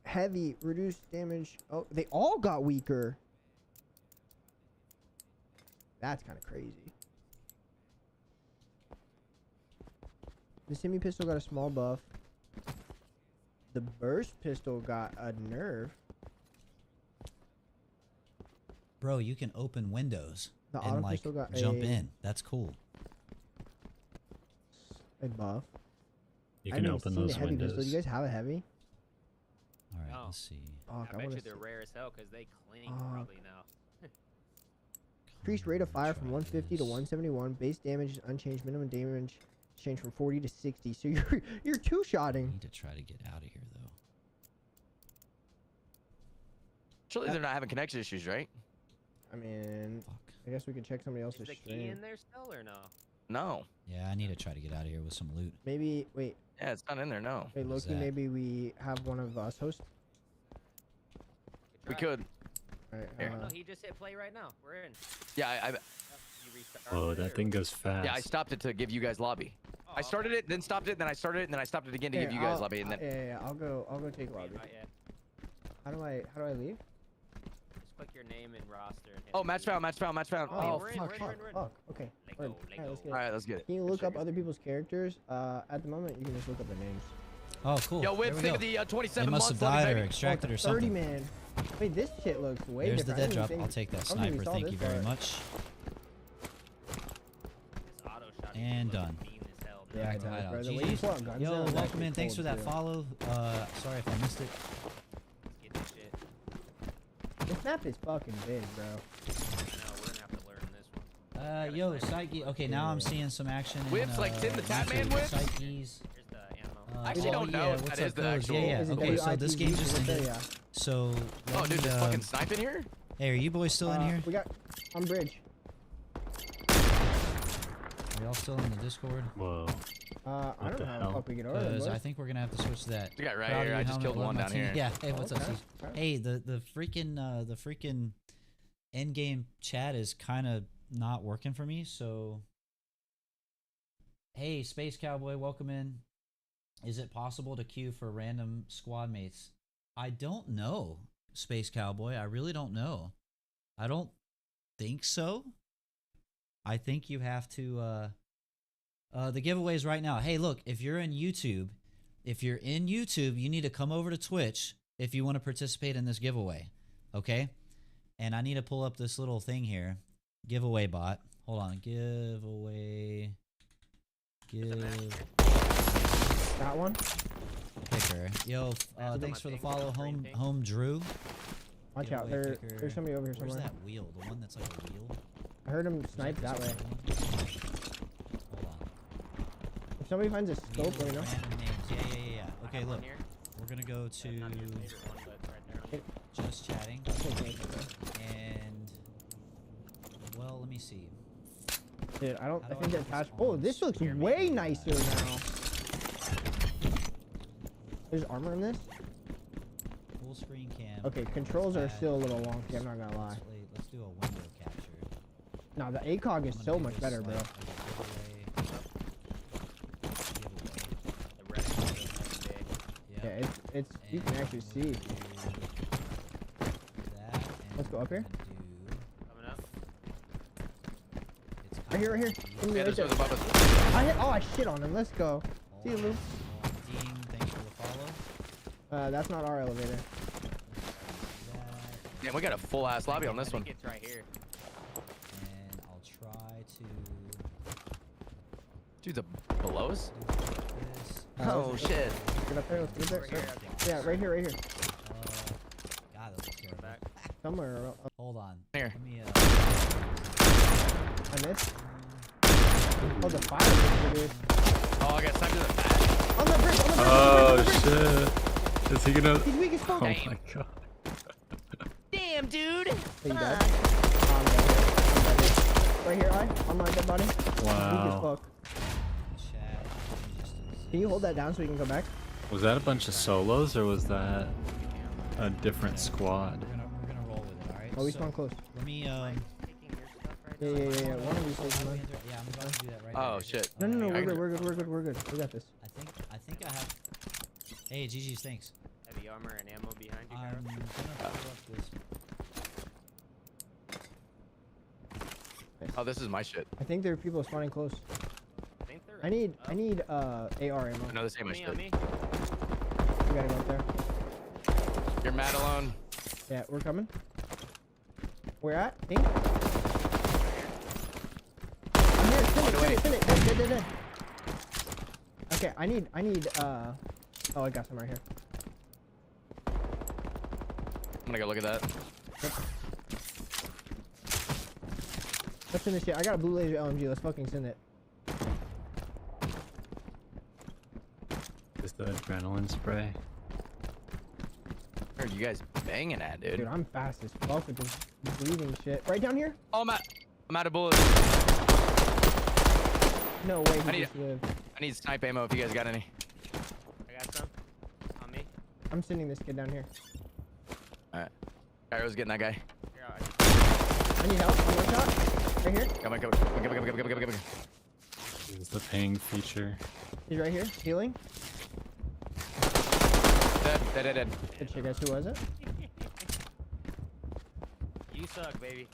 Heavy reduced damage. Oh, they all got weaker. That's kind of crazy. The semi pistol got a small buff. The burst pistol got a nerf. Bro, you can open windows The and auto like pistol got jump a- in. That's cool. A buff. You I can haven't open seen those a heavy pistol. windows. Do you guys have a heavy? All right, No. let's see. Fuck, I I bet wanna you they're see. rare as hell because they cling Fuck. probably now. Increased rate of fire from 150 to 171. Base damage is unchanged. Minimum damage changed from 40 to 60. So you're two-shotting. Need to try to get out of here though. Surely they're not having connection issues, right? I mean, I guess we can check somebody Is else's the key stream. in there still or no? No. Yeah, I need to try to get out of here with some loot. Maybe wait. Yeah, it's not in there. No. Wait, What is Loki. that? Maybe we have one of us host. We could. All right. Oh, no, he just hit play right now. We're in. Yeah, You restarted Whoa, it, that or thing what? goes fast. Yeah, I stopped it to give you guys lobby. Oh, I started it, then stopped it, then I started it, and then I stopped it again to give you guys lobby, and then. Yeah. I'll go take lobby. Yeah. How do I leave? Just click your name and roster. And hit Oh, match found, match found, match found. Oh, Oh, we're in, fuck, we're in, fuck, we're in. fuck. Okay. Let Word. go, let All right, let's go. get all right, let's get it. Can you look up other people's characters? At the moment, you can just look up their names. Oh, cool. Yo, There Whip, we think go. of the They 27 must months have lobby, died or baby. extracted or 30 something. man. Wait, this shit looks way There's the different. I dead didn't drop. think- I'll take that I don't think we sniper. saw Thank this you very part. much. This auto shot And done. mean as hell. Yeah, Back it to does, hideout. bro. The way you GG's. pull out guns Yo, now is welcome actually in. Thanks for cold, that too. follow. Sorry if I missed it. Let's get this shit. This map is fucking big, bro. I know, we're gonna have to learn this one. Yo, Psyche. Okay, now I'm seeing some action. Whips, like Tim the Tap Man whips? Psyches. Here's the ammo. I actually don't know if what's that is up, the Codes? actual. Yeah. Is it Okay, so this game WITV? just ended. Yeah. So. Oh, let dude, me, there's fucking snipe in here? Hey, are you boys still in here? We got on bridge. Are y'all still in the Discord? Whoa. I What don't the know how hell? the fuck we get over Because there. I think we're gonna have to switch to that. You got right Proud of here. you I just helmet, killed love one my down team. here. Yeah. Hey, what's up, Okay. Steve? Hey, the freaking end game chat is kind of not working for me. So, hey, Space Cowboy, welcome in. Is it possible to queue for random squad mates? I don't know, Space Cowboy. I really don't know. I don't think so. I think you have to. The giveaways right now. Hey, look, if you're in YouTube, you need to come over to Twitch if you want to participate in this giveaway. Okay? And I need to pull up this little thing here. Giveaway bot. Hold on. Giveaway. That one? Picker. Yo, thanks for the follow, home Drew. Watch out. Giveaway picker. There's somebody over here Where's somewhere. that wheel? The one that's like a wheel? I heard him snipe that way. Hold on. If somebody finds a scope, let me know. Random names. Yeah. Okay, look. here. We're gonna go to Not your favorite one, but it's right there. just chatting. Okay. And well, let me see. Dude, I How do think I that get attached. this Oh, on this looks screen? way nicer now. There's armor in this? Full screen cam. Okay, controls are Add- still a little wonky, I'm not gonna lie. Let's do a window capture. No, the ACOG is I'm so gonna do much this better, bro. like as a giveaway. The red is so big. Yeah, it's you can actually see. Let's go up here. Coming up. Right here, right here. In the Yeah, right there's there. one above us. I shit on him. Let's go. See you, Luke. Dean, thanks for the follow. That's not our elevator. Damn, we got a full ass lobby on this I think one. it's right here. And I'll try to Dude, the below us? do this. Oh, shit. Get up there. Let's get there. Over here, I think. Yeah, right here, right here. God, that was terrible. Back. Somewhere. Hold on. Here. Let me, I missed. Oh, the fire picture, dude. Oh, I got sniped in the back. On the bridge. On the bridge. Oh on the bridge. shit! Is he gonna? He's weak as fuck. Oh my god! Damn, dude. Hey, you dead? I'm dead here. I'm dead here. Right here, on my dead body. Wow. Weak as fuck. Can you hold that down so we can go back? Was that a bunch of solos or was that a different squad? We're gonna roll with it, alright? Oh, we spawn close. Let me Yeah. One of these takes mine. Yeah, I'm about to do that right Oh now. shit. No, we're good. We got this. I think I have. Hey, GG's, thanks. Heavy armor and ammo behind you, I'm Kyle. gonna throw up this. Oh, this is my shit. I think there are people spawning close. I need AR ammo. No, this ain't my shit. We gotta go up there. You're mad alone. Yeah, we're coming. Where at? Pink? I'm here. Send it. Dead. Okay, I need oh, I got some right here. I'm gonna go look at that. Yep. Let's send this shit. I got a blue laser LMG. Let's fucking send it. Just the adrenaline spray. Where are you guys banging at, dude? Dude, I'm fast as fuck with this breathing shit. Right down here? Oh, I'm out of bullets. No way he just lived. I need snipe ammo if you guys got any. I got some. On me. I'm sending this kid down here. Alright. Gyro's getting that guy. Here, I need help. I'm one shot. Right here. Come on. This is the ping feature. He's right here. Healing. Dead. Good shit, guys. Who was it? You suck, baby.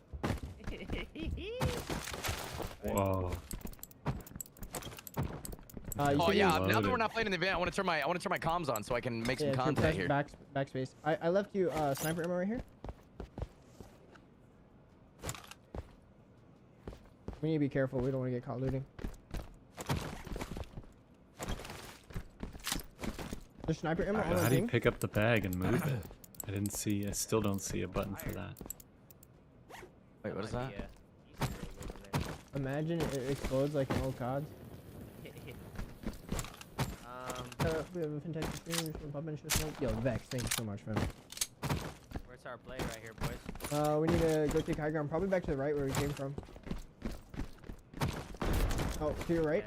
Whoa. Oh yeah, now that we're not playing in the event, I want to turn my comms on so I can make some content here. Backspace. I left you sniper ammo right here. We need to be careful. We don't want to get caught looting. There's sniper ammo on How the do you thing. pick up the bag and move it? I still don't see a button for that. Wait, what is that? Imagine it explodes like an old COD. We have a fantastic stream. Yo, Vex, thank you so much, man. Where's our play right here, boys? We need to go take high ground. Probably back to the right where we came from. Oh, to your right.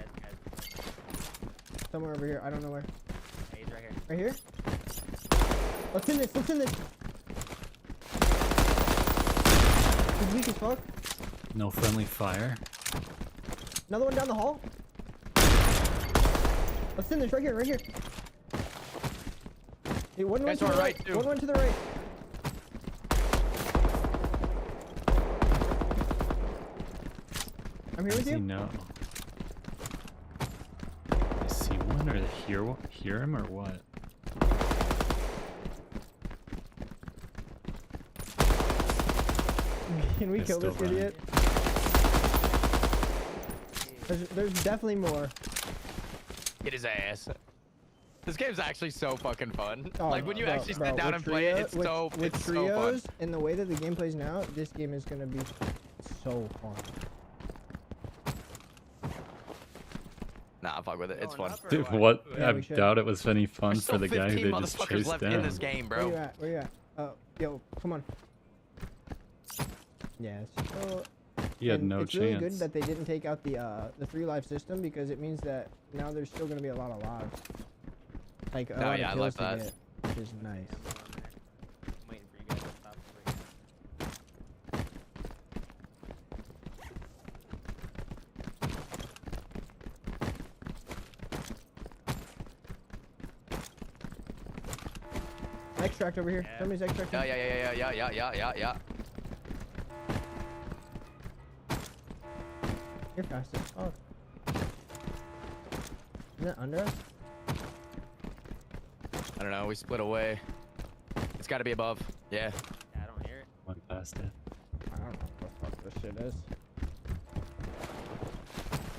Somewhere over here. I don't know where. Hey, he's right here. Right here? Let's in this. He's weak as fuck. No friendly fire. Another one down the hall. Let's in this right here. Hey, one went to the right. One went to the right. I'm here with you. No. I see one or hear him or what? Can we kill this idiot? There's definitely more. Get his ass. This game's actually so fucking fun. Oh, like when you actually sit down and play it, it's so fun. With trios and the way that the game plays now, this game is gonna be so fun. Nah, fuck with it. It's fun. Dude, what? Yeah, I doubt it was any fun There's for the still guy 15 who they just motherfuckers chased left down. in this game, bro. Where you at? Yo, come on. Yes. So, He had no it's really chance. good that they didn't take out the 3 life system because it means that now there's still gonna be a lot of lives. Like a lot of kills to get, which is nice. I'm waiting for you guys to stop. Extract over here. Somebody's extract. Yeah. You're fast as fuck. Is that under us? I don't know. We split away. It's got to be above. Yeah. I don't hear it. Went past it. I don't know what the fuck this shit is.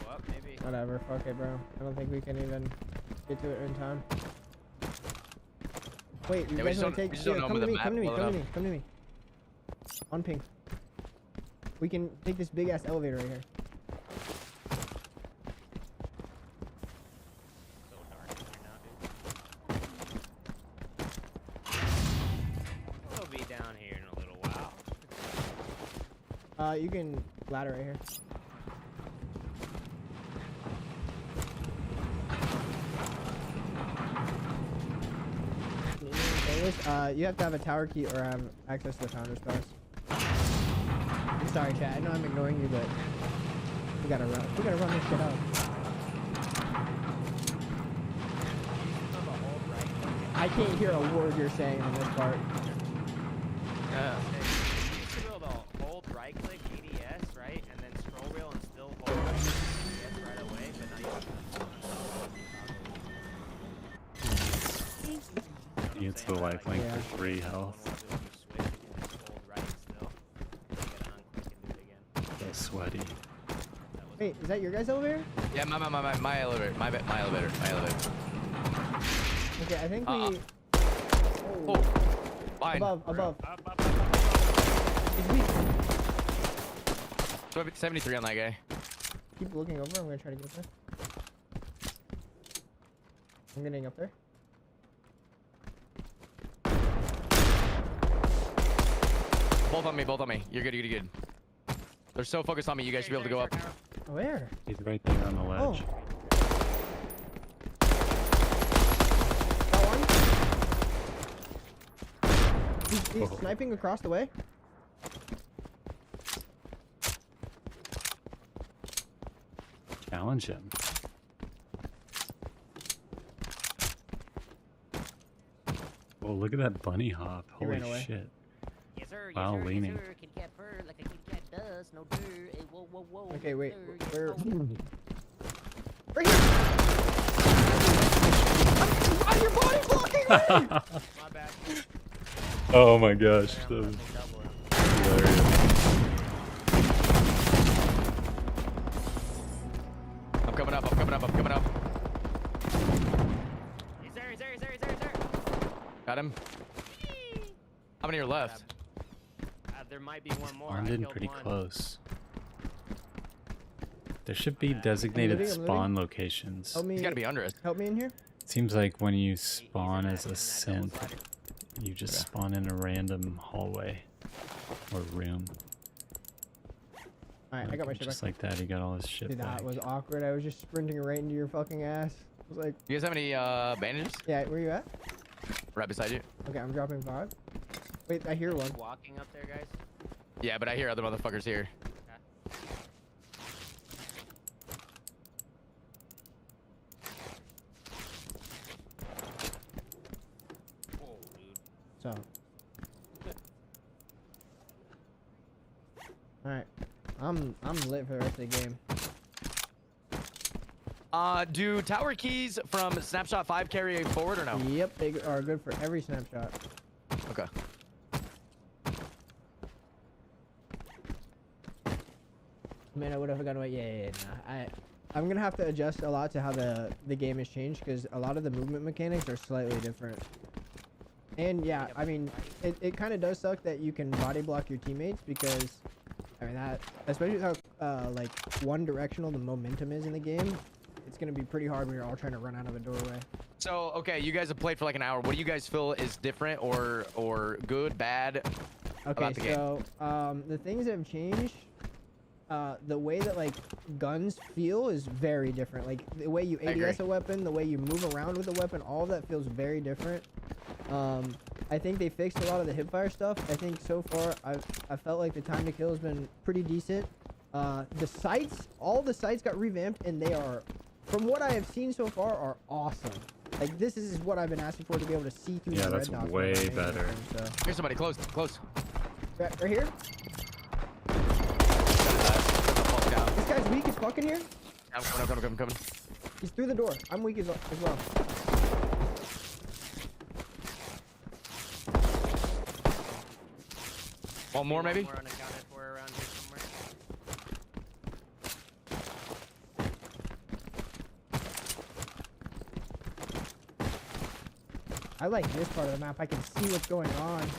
Go up, maybe. Whatever. Fuck it, bro. I don't think we can even get to it in time. Wait, you Yeah, guys want to take? don't know Come to me. the Come to me. map Come well to me. Come to me. On ping. We can take this big ass elevator right here. So dark in here now, dude. We'll be down here in a little while. You can ladder right here. You have to have a tower key or have access to the founder's pass. I'm sorry, chat. I know I'm ignoring you, but we gotta run. We gotta run this shit out. I can't hear a word you're saying on this part. You used to be able to hold right click ADS, right? And then scroll wheel and still hold right click ADS right away, but now you It's the lifelink for 3 health. So sweaty. Wait, is that your guys' elevator? Yeah, my elevator. My elevator. Okay, I think we. Oh, fine. Above. So 73 on that guy. Keep looking over. I'm gonna try to get up there. I'm getting up there. Both on me. You're good. They're so focused on me, you guys should be able to go up. Where? He's right there on the ledge. Got one. He's sniping across the way. Challenge him. Oh, look at that bunny hop. He Holy ran away. shit. Yes, sir. Wow, leaning. Yes, sir. Kitty cat purr like a kitty cat does. No dirt. Hey, whoa. Okay, wait. Yes, Where? sir. Right here. I'm your body blocking me. My bad. Oh my gosh. That was hilarious. I'm coming up. He's there. Got him. How many are left? There might be one more. Spawned I in killed pretty one. close. There should be designated I'm spawn looting. locations. Help me. He's gotta be under us. Help me in here. Seems like when you spawn as a synth, you just spawn in a random hallway or room. Alright, I got my shit Just back. like that, he got all his shit Dude, back. that was awkward. I was just sprinting right into your fucking ass. I was like, You guys have any bandages? yeah, where you at? Right beside you. Okay, I'm dropping 5. Wait, I hear one. Walking up there, guys. Yeah, but I hear other motherfuckers here. So. Alright. I'm lit for the rest of the game. Do tower keys from Snapshot 5 carry forward or no? Yep, they are good for every snapshot. Okay. Man, I would have forgotten about. Yeah. Nah. I'm gonna have to adjust a lot to how the game has changed because a lot of the movement mechanics are slightly different. And yeah, I mean, it kind of does suck that you can body block your teammates because, I mean that, especially with how like one directional the momentum is in the game, it's gonna be pretty hard when you're all trying to run out of a doorway. So, okay, you guys have played for like an hour. What do you guys feel is different or good, bad about the game? So the things that have changed. The way that like guns feel is very different. Like the way you ADS a weapon, the way you move around with a weapon, all of that feels very different. I think they fixed a lot of the hipfire stuff. I think so far I felt like the time to kill has been pretty decent. The sights, all the sights got revamped and they are, from what I have seen so far, are awesome. Like this is what I've been asking for, to be able to see through the red dots. Yeah, that's way better. So. Here's somebody close. Right here. This guy's weak as fuck in here. I'm coming. He's through the door. I'm weak as well. One more maybe? More unaccounted for around here somewhere. I like this part of the map. I can see what's going on. You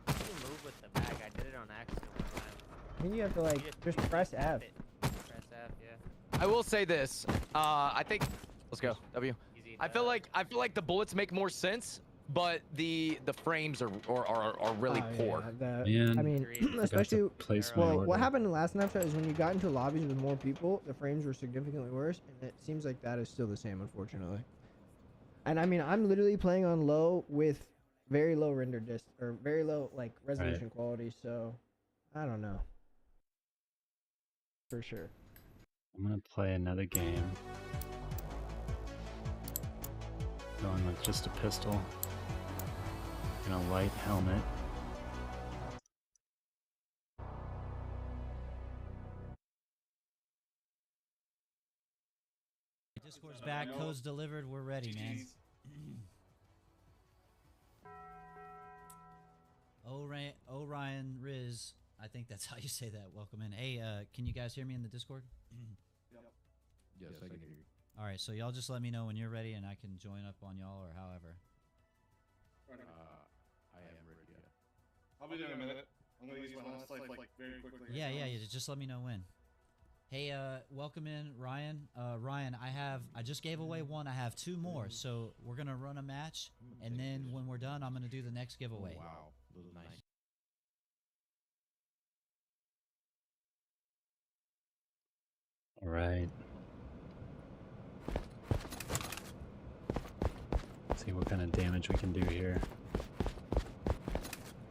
can move with the bag. I did it on accident one time. I think you have to like just press F. Press F, yeah. I will say this. I think let's go. W. I feel like the bullets make more sense but the frames are really poor. I mean, especially place well, my what order. happened in the last snapshot is when you got into lobbies with more people, the frames were significantly worse, and it seems like that is still the same, unfortunately. And I mean, I'm literally playing on low with very low render or very low like resolution quality, so I don't know. For sure. I'm gonna play another game. Going with just a pistol and a light helmet. Discord's back, codes delivered, we're ready, man. Orion Riz, I think that's how you say that. Welcome in. Hey, can you guys hear me in the Discord? Yes, I can hear you. All right, so y'all just let me know when you're ready, and I can join up on y'all or however. I am ready. Yeah. I'll be there in a minute. I'm gonna use my last life like very quickly. Yeah, just let me know when. Hey, welcome in, Ryan. Ryan, I just gave away one. I have 2 more, so we're gonna run a match, and then when we're done, I'm gonna do the next giveaway. Oh, wow, nice. All right. See what kind of damage we can do here.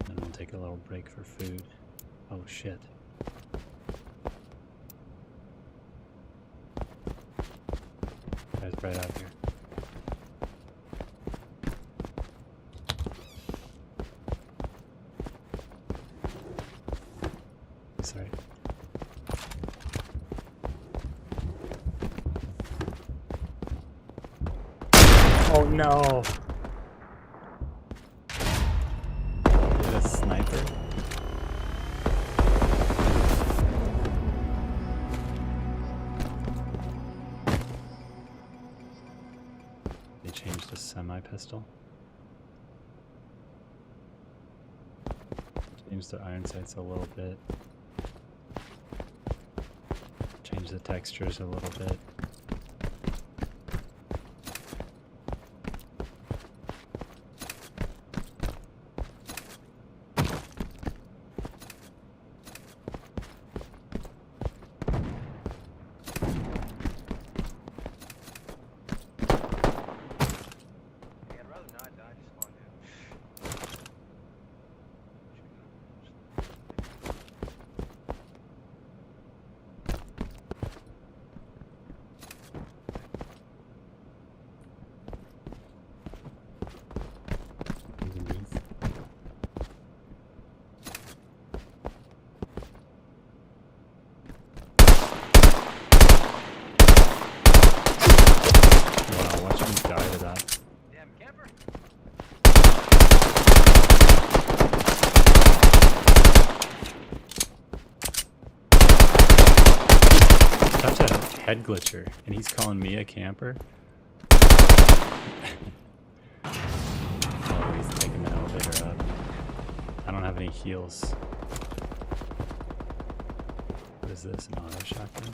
And we'll take a little break for food. Oh shit. Guys, right out here. Sorry. Oh no! Is that a sniper? They changed to semi-pistol. Changed the iron sights a little bit. Change the textures a little bit. Head glitcher, and he's calling me a camper. Oh, he's taking the elevator up. I don't have any heals. What is this? An auto shotgun?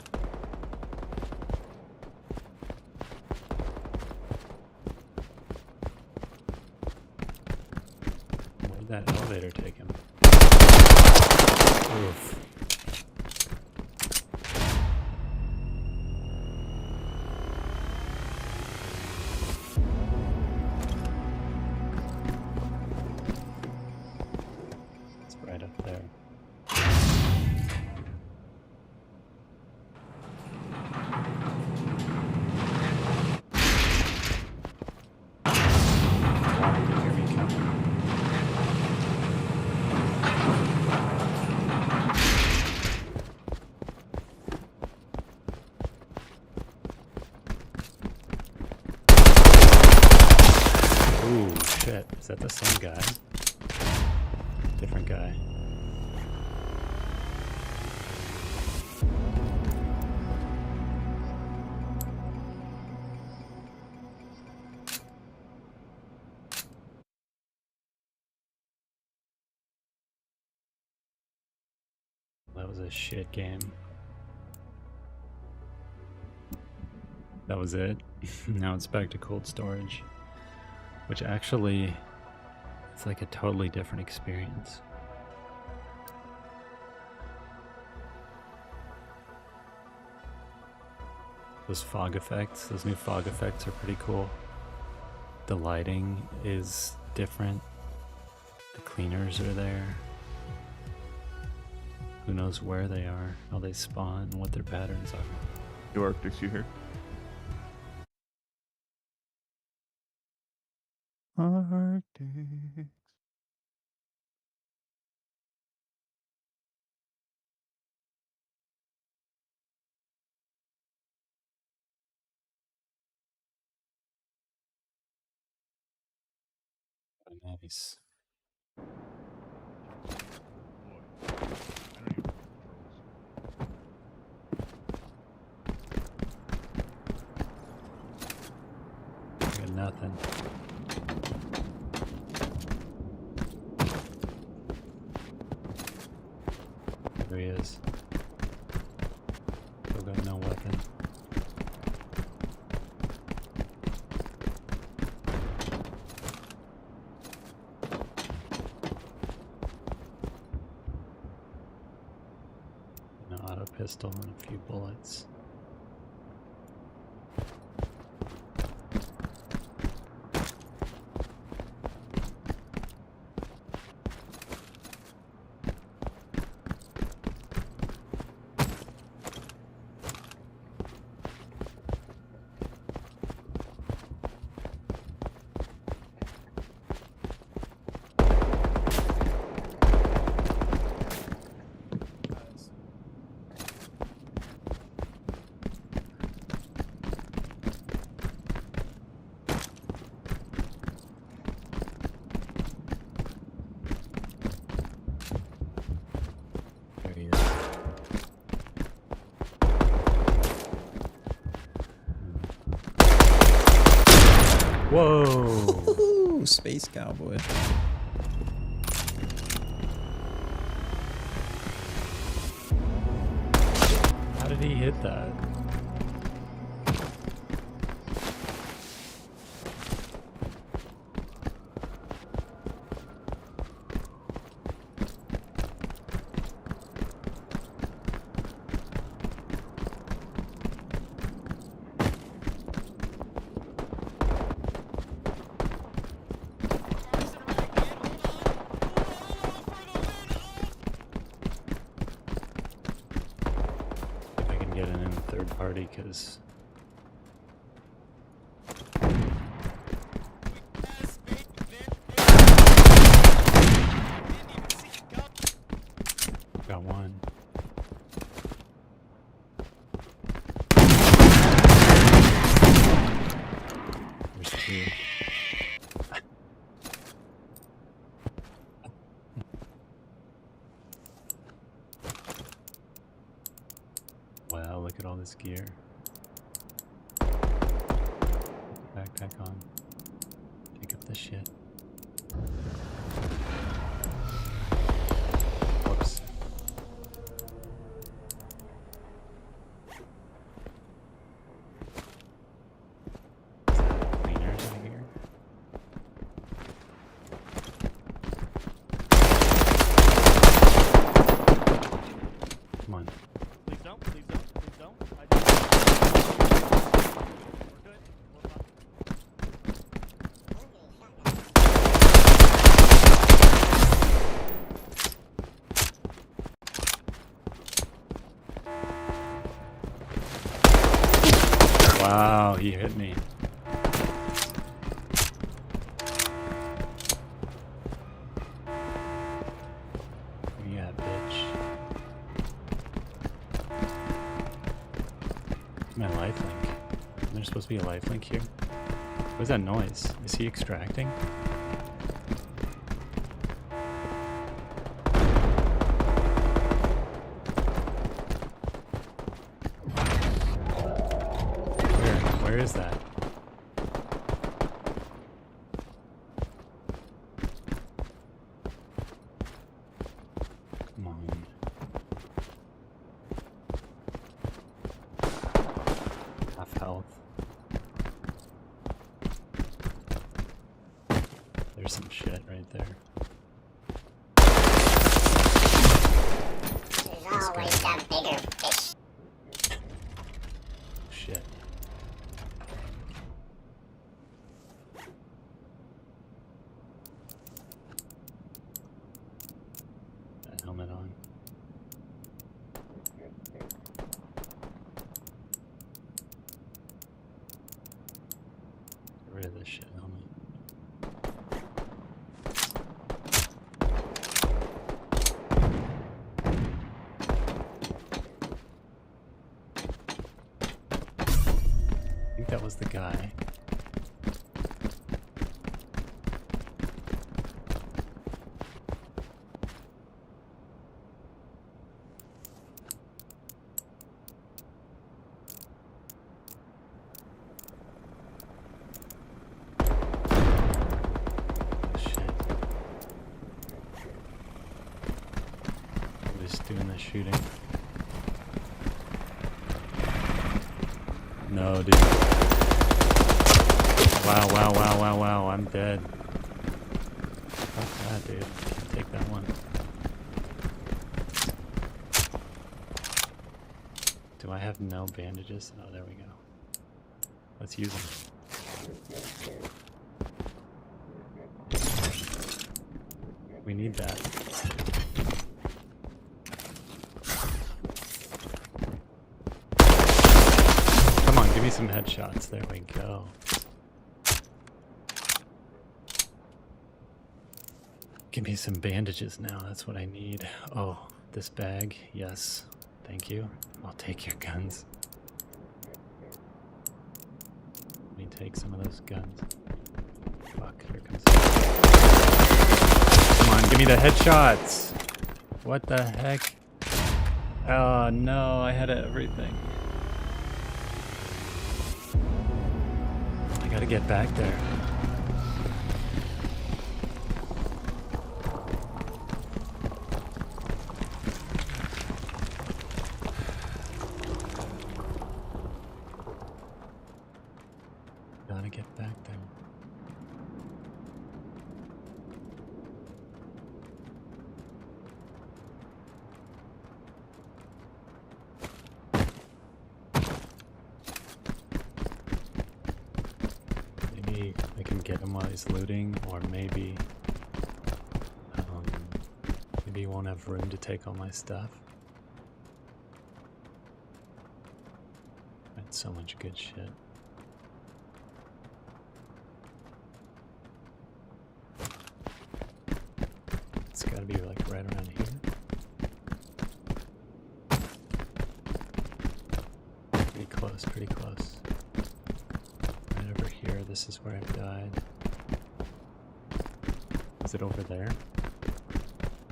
Where'd that elevator take him? Oof. Is that the same guy? Different guy. That was a shit game. That was it. Now it's back to cold storage. Which actually It's like a totally different experience. Those fog effects, those new fog effects are pretty cool. The lighting is different. The cleaners are there. Who knows where they are, how they spawn, and what their patterns are. Yo, Arctics, you here? Arctics. Nice. Got nothing. There he is. Still got no weapon. An auto pistol and a few bullets. Whoa! Spacecowboy. How did he hit that? If I can get in third party, because got one. There's two. Wow, look at all this gear. Backpack on. Pick up the shit. Whoops. Cleaners in here. Come on. Please don't, please don't, please don't. We're good. We're fine. Wow, he hit me. Yeah, bitch. My lifelink. There's supposed to be a lifelink here. What's that noise? Is he extracting? Where is that? Come on. Half health. There's some shit right there. There's always a bigger fish. Shit. That helmet on. Get rid of this shit helmet. I think that was the guy. Doing the shooting. No, dude. Wow, I'm dead. Fuck that, dude. Can't take that one. Do I have no bandages? Oh, there we go. Let's use them. We need that. Give me some headshots. There we go. Give me some bandages now. That's what I need. Oh, this bag. Yes. Thank you. I'll take your guns. Let me take some of those guns. Fuck, here comes. Come on, give me the headshots. What the heck? Oh no, I had everything. I gotta get back there. Gotta get back there. Maybe I can get him while he's looting, or maybe maybe he won't have room to take all my stuff. I had so much good shit. It's gotta be like right around here. Pretty close, pretty close. Right over here, this is where I've died. Is it over there?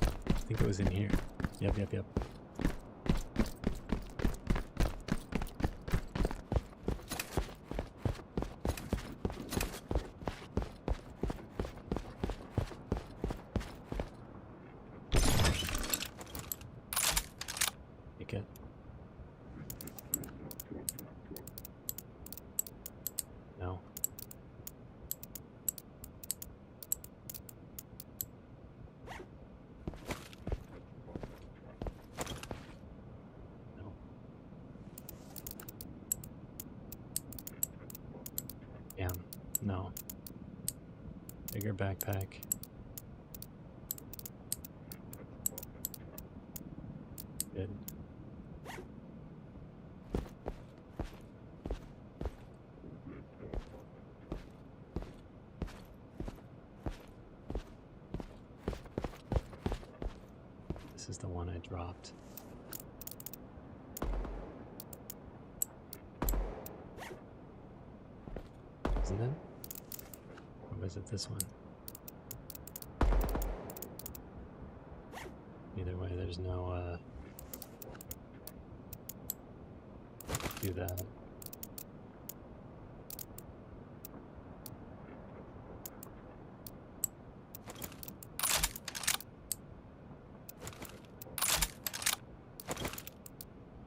I think it was in here. Yep. Take it. No. No. Damn. No. Bigger backpack. Good. This is the one I dropped. Isn't it? Or was it this one? Either way, there's no, do that.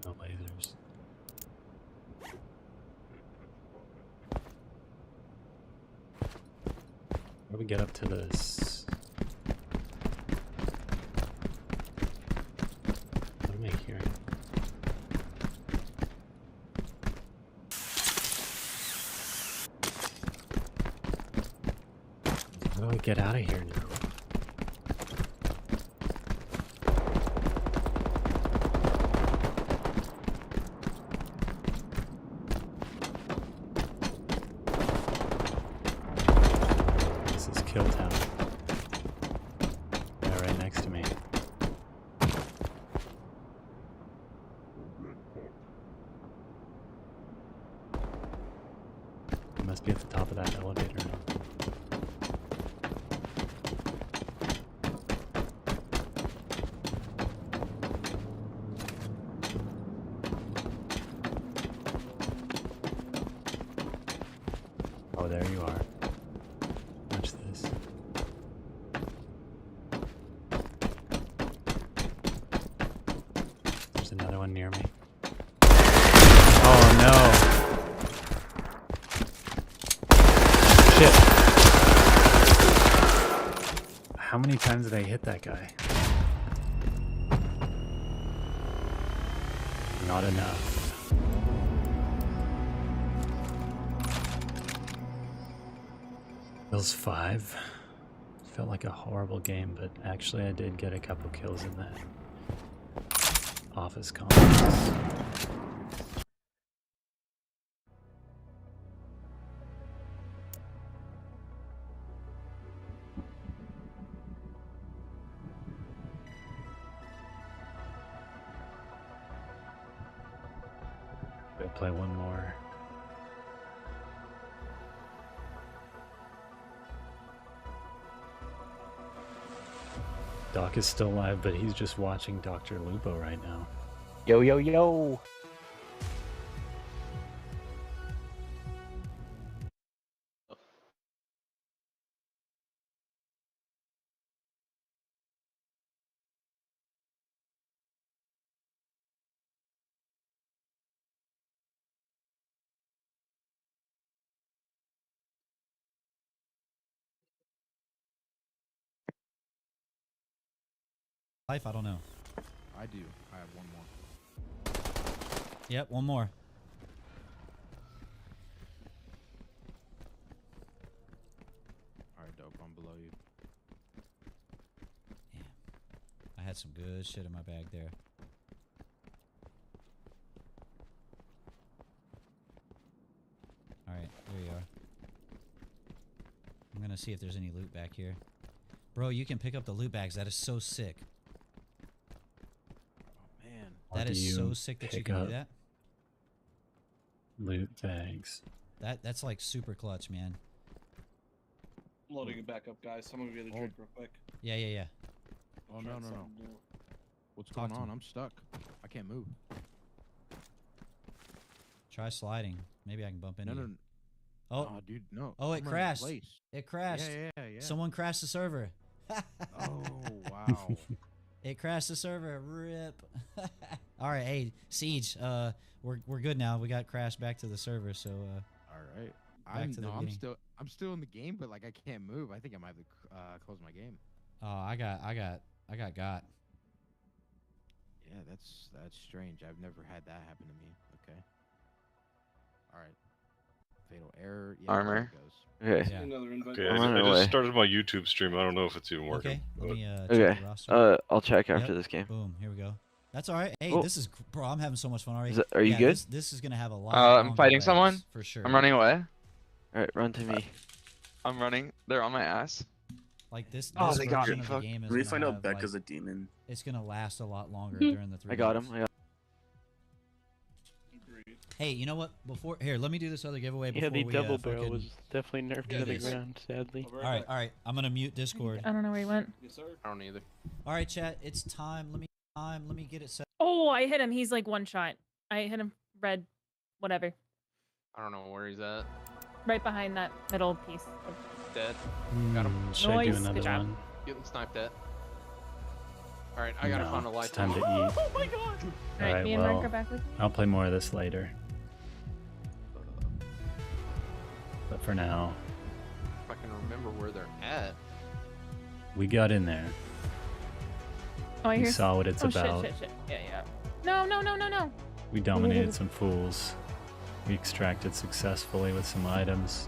No lasers. How do we get up to this? get out of here now. This is Kill Town. Yeah, right next to me. It must be at the top of that elevator. Oh, there you are. Watch this. There's another one near me. Oh no! Shit. How many times did I hit that guy? Not enough. Kills 5. Felt like a horrible game, but actually I did get a couple kills in that office complex. Go play one more. Doc is still alive, but he's just watching Dr. Lupo right now. Yo, yo, yo. Life, I don't know. I do. I have one more. Yep, one more. Alright, dope. I'm below you. Yeah. I had some good shit in my bag there. Alright, there you are. I'm gonna see if there's any loot back here. Bro, you can pick up the loot bags. That is so sick. Man. That is so sick that you can do that. Loot bags. That's like super clutch, man. I'm loading it back up, guys. Someone give me the drink real quick. Yeah, yeah, yeah. Oh, no, no, no. What's Talk going to on? me. I'm stuck. I can't move. Try sliding. Maybe I can bump into No, you. no. Oh, Oh, dude, no. Oh, it I'm running crashed. place. It crashed. Yeah. Someone crashed the server. Oh, wow. It crashed the server. Rip. All right, hey, Siege. We're good now. We got crashed back to the server. So. All right. Back to the beginning. I'm still in the game, but like I can't move. I think I might have to close my game. Oh, I got. Yeah, that's strange. I've never had that happen to me. Okay. All right. Fatal error. Yeah, Armor. there it goes. Okay. Yeah. Another invite. Okay, I'm on I my way. just started my YouTube stream. I don't know if it's even working. Okay. Let me check Okay. the roster. I'll check after Yep. this game. Boom. Here we go. That's all right. Hey, Oh. this is bro. I'm having so much fun already. Are you good? This is gonna have a lot. I'm longer fighting legs, someone. for sure. I'm running away. All right, run to me. I'm running. They're on my ass. Like this. Oh, this they got version me. of the Fuck. game is Let me gonna find out have, Becca's like, a demon. It's gonna last a lot longer during the 3 I got months. him. Hey, you know what? Before here, let me do this other giveaway Yeah, before the we double barrel fucking was definitely nerfed do to the this. ground, sadly. All right. I'm gonna mute Discord. I don't know where he went. Yes, sir. I don't either. All right, chat. It's time. Let me get it set. Oh, I hit him. He's like one shot. I hit him red, whatever. I don't know where he's at. Right behind that middle piece. Dead. Got him. Should I do Nice, another good job. one? Getting sniped at. All right, I gotta find a No, life. it's time to eat. Oh my god! All Alright, right, me and Mark well, are back with you. I'll play more of this later. But for now, If I can remember where they're at. we got in there. Oh, I We hear. saw what it's oh, about. Shit. Yeah. No. We dominated some fools. We extracted successfully with some items.